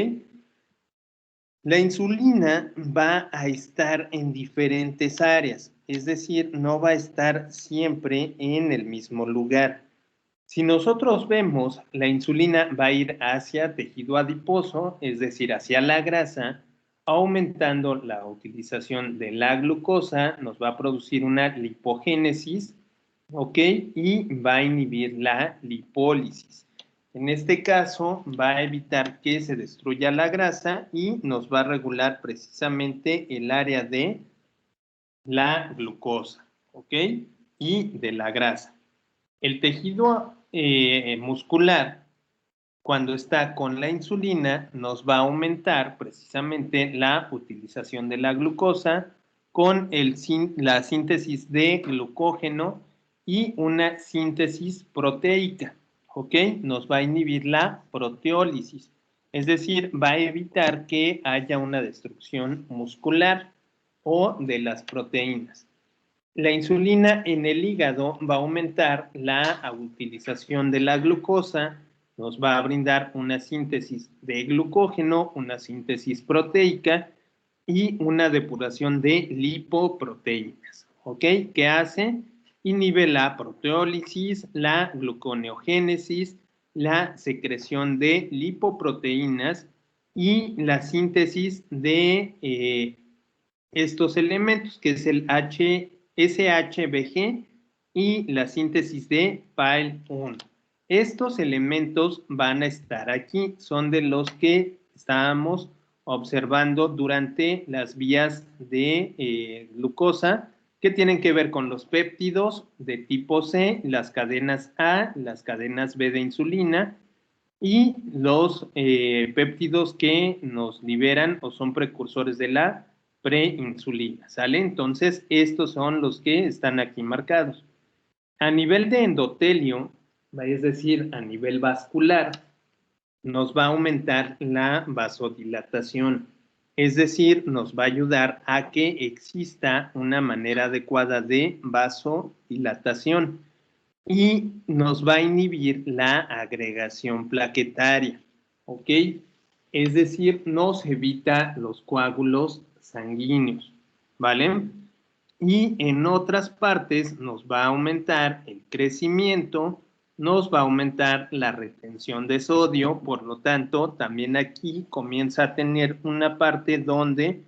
La insulina va a estar en diferentes áreas, es decir, no va a estar siempre en el mismo lugar. Si nosotros vemos, la insulina va a ir hacia tejido adiposo, es decir, hacia la grasa, aumentando la utilización de la glucosa, nos va a producir una lipogénesis, ¿ok? Y va a inhibir la lipólisis. En este caso, va a evitar que se destruya la grasa y nos va a regular precisamente el área de la glucosa, ¿ok? Y de la grasa. El tejido muscular, cuando está con la insulina, nos va a aumentar precisamente la utilización de la glucosa con la síntesis de glucógeno y una síntesis proteica, ¿ok? Nos va a inhibir la proteólisis, es decir, va a evitar que haya una destrucción muscular o de las proteínas. La insulina en el hígado va a aumentar la utilización de la glucosa, nos va a brindar una síntesis de glucógeno, una síntesis proteica y una depuración de lipoproteínas. ¿Ok? ¿Qué hace? Inhibe la proteólisis, la gluconeogénesis, la secreción de lipoproteínas y la síntesis de estos elementos, que es el SHBG y la síntesis de PAL1. Estos elementos van a estar aquí, son de los que estábamos observando durante las vías de glucosa, que tienen que ver con los péptidos de tipo C, las cadenas A, las cadenas B de insulina, y los péptidos que nos liberan o son precursores de la preinsulina, ¿sale? Entonces, estos son los que están aquí marcados. A nivel de endotelio, es decir, a nivel vascular, nos va a aumentar la vasodilatación, es decir, nos va a ayudar a que exista una manera adecuada de vasodilatación y nos va a inhibir la agregación plaquetaria, ¿ok? Es decir, nos evita los coágulos sanguíneos, ¿vale? Y en otras partes nos va a aumentar el crecimiento, nos va a aumentar la retención de sodio, por lo tanto, también aquí comienza a tener una parte donde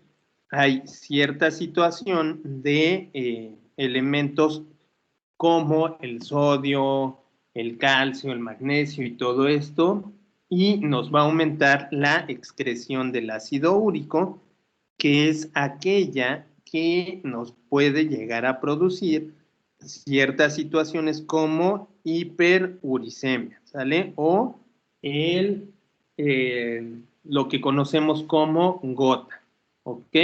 hay cierta situación de elementos como el sodio, el calcio, el magnesio y todo esto, y nos va a aumentar la excreción del ácido úrico, que es aquella que nos puede llegar a producir ciertas situaciones como hiperuricemia, ¿sale? O lo que conocemos como gota, ¿ok?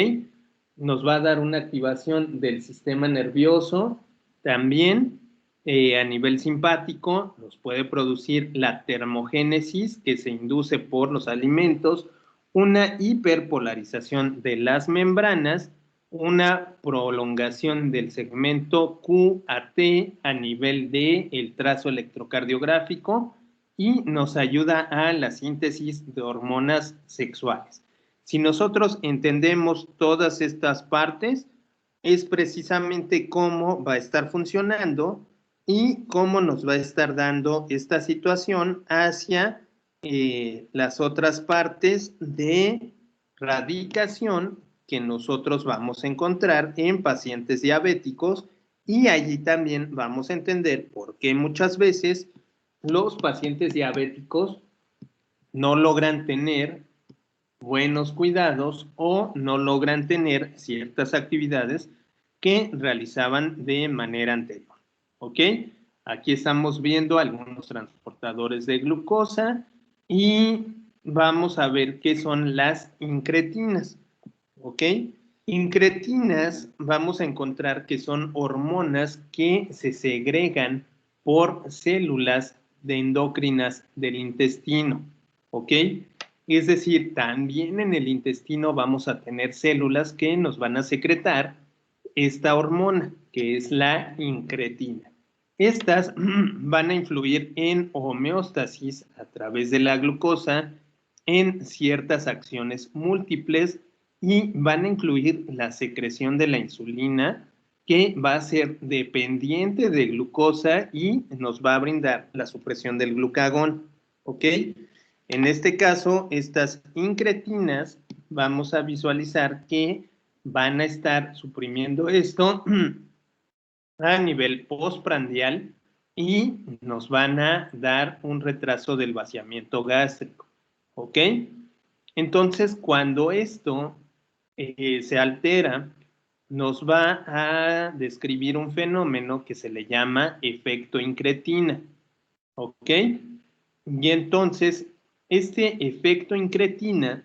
Nos va a dar una activación del sistema nervioso, también a nivel simpático nos puede producir la termogénesis que se induce por los alimentos, una hiperpolarización de las membranas, una prolongación del segmento QAT a nivel del trazo electrocardiográfico y nos ayuda a la síntesis de hormonas sexuales. Si nosotros entendemos todas estas partes, es precisamente cómo va a estar funcionando y cómo nos va a estar dando esta situación hacia las otras partes de radicación que nosotros vamos a encontrar en pacientes diabéticos, y allí también vamos a entender por qué muchas veces los pacientes diabéticos no logran tener buenos cuidados o no logran tener ciertas actividades que realizaban de manera anterior. ¿Ok? Aquí estamos viendo algunos transportadores de glucosa y vamos a ver qué son las incretinas. ¿Ok? Incretinas vamos a encontrar que son hormonas que se segregan por células de endocrinas del intestino. ¿Ok? Es decir, también en el intestino vamos a tener células que nos van a secretar esta hormona, que es la incretina. Estas van a influir en homeostasis a través de la glucosa en ciertas acciones múltiples y van a incluir la secreción de la insulina, que va a ser dependiente de glucosa y nos va a brindar la supresión del glucagón. ¿Ok? En este caso, estas incretinas, vamos a visualizar que van a estar suprimiendo esto a nivel postprandial y nos van a dar un retraso del vaciamiento gástrico. ¿Ok? Entonces, cuando esto se altera, nos va a describir un fenómeno que se le llama efecto incretina. ¿Ok? Y entonces, este efecto incretina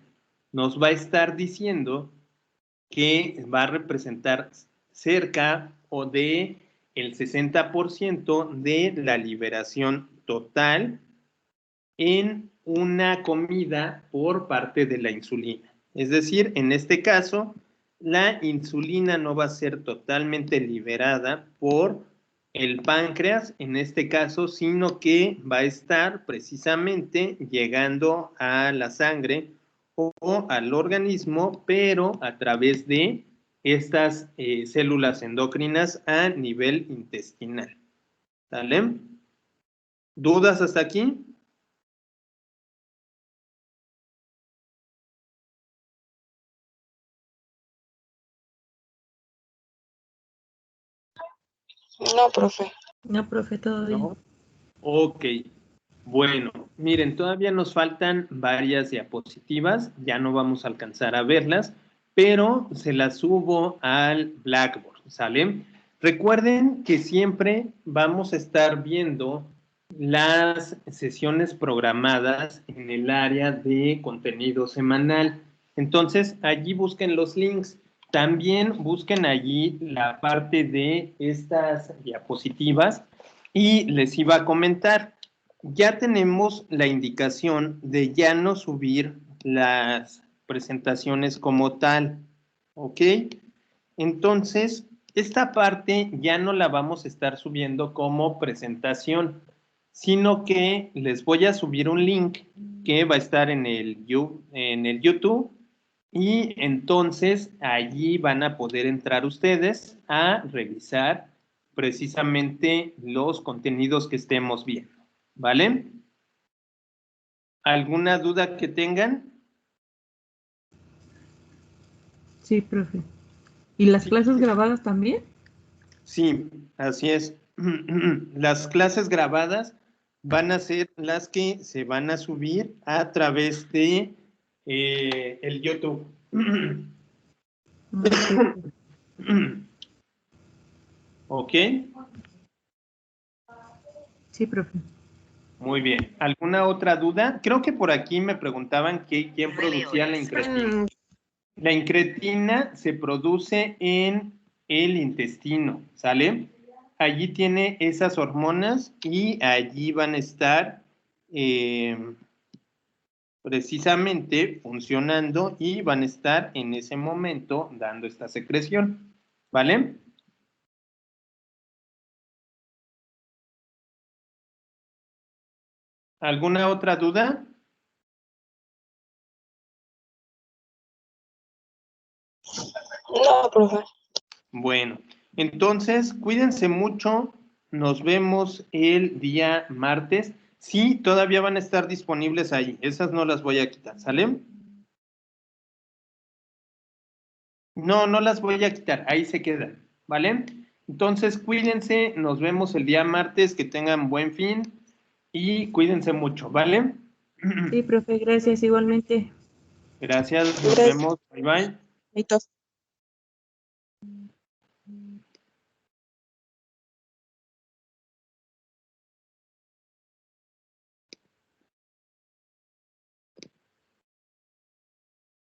nos va a estar diciendo que va a representar cerca o de el 60% de la liberación total en una comida por parte de la insulina. Es decir, en este caso, la insulina no va a ser totalmente liberada por el páncreas, en este caso, sino que va a estar precisamente llegando a la sangre o al organismo, pero a través de estas células endocrinas a nivel intestinal. ¿Sale? ¿Dudas hasta aquí? No, profe. No, profe, todo bien. ¿No? Ok. Bueno, miren, todavía nos faltan varias diapositivas, ya no vamos a alcanzar a verlas, pero se las subo al Blackboard, ¿sale? Recuerden que siempre vamos a estar viendo las sesiones programadas en el área de contenido semanal. Entonces, allí busquen los links. También busquen allí la parte de estas diapositivas y les iba a comentar. Ya tenemos la indicación de ya no subir las presentaciones como tal, ¿ok? Entonces, esta parte ya no la vamos a estar subiendo como presentación, sino que les voy a subir un link que va a estar en el YouTube, y entonces allí van a poder entrar ustedes a revisar precisamente los contenidos que estemos viendo. ¿Vale? ¿Alguna duda que tengan? Sí, profe. ¿Y las Sí. clases grabadas también? Sí, así es. Las clases grabadas van a ser las que se van a subir a través de el YouTube. ¿Ok? Sí, profe. Muy bien. ¿Alguna otra duda? Creo que por aquí me preguntaban quién producía la incretina. La incretina se produce en el intestino, ¿sale? Allí tiene esas hormonas y allí van a estar precisamente funcionando y van a estar en ese momento dando esta secreción, ¿vale? ¿Alguna otra duda? No, profe. Bueno, entonces cuídense mucho. Nos vemos el día martes. Sí, todavía van a estar disponibles ahí. Esas no las voy a quitar, ¿sale? No, no las voy a quitar. Ahí se quedan, ¿vale? Entonces cuídense. Nos vemos el día martes. Que tengan buen fin y cuídense mucho, ¿vale? Sí, profe, gracias igualmente. Gracias. Nos Gracias. vemos. Bye bye. Ahí está.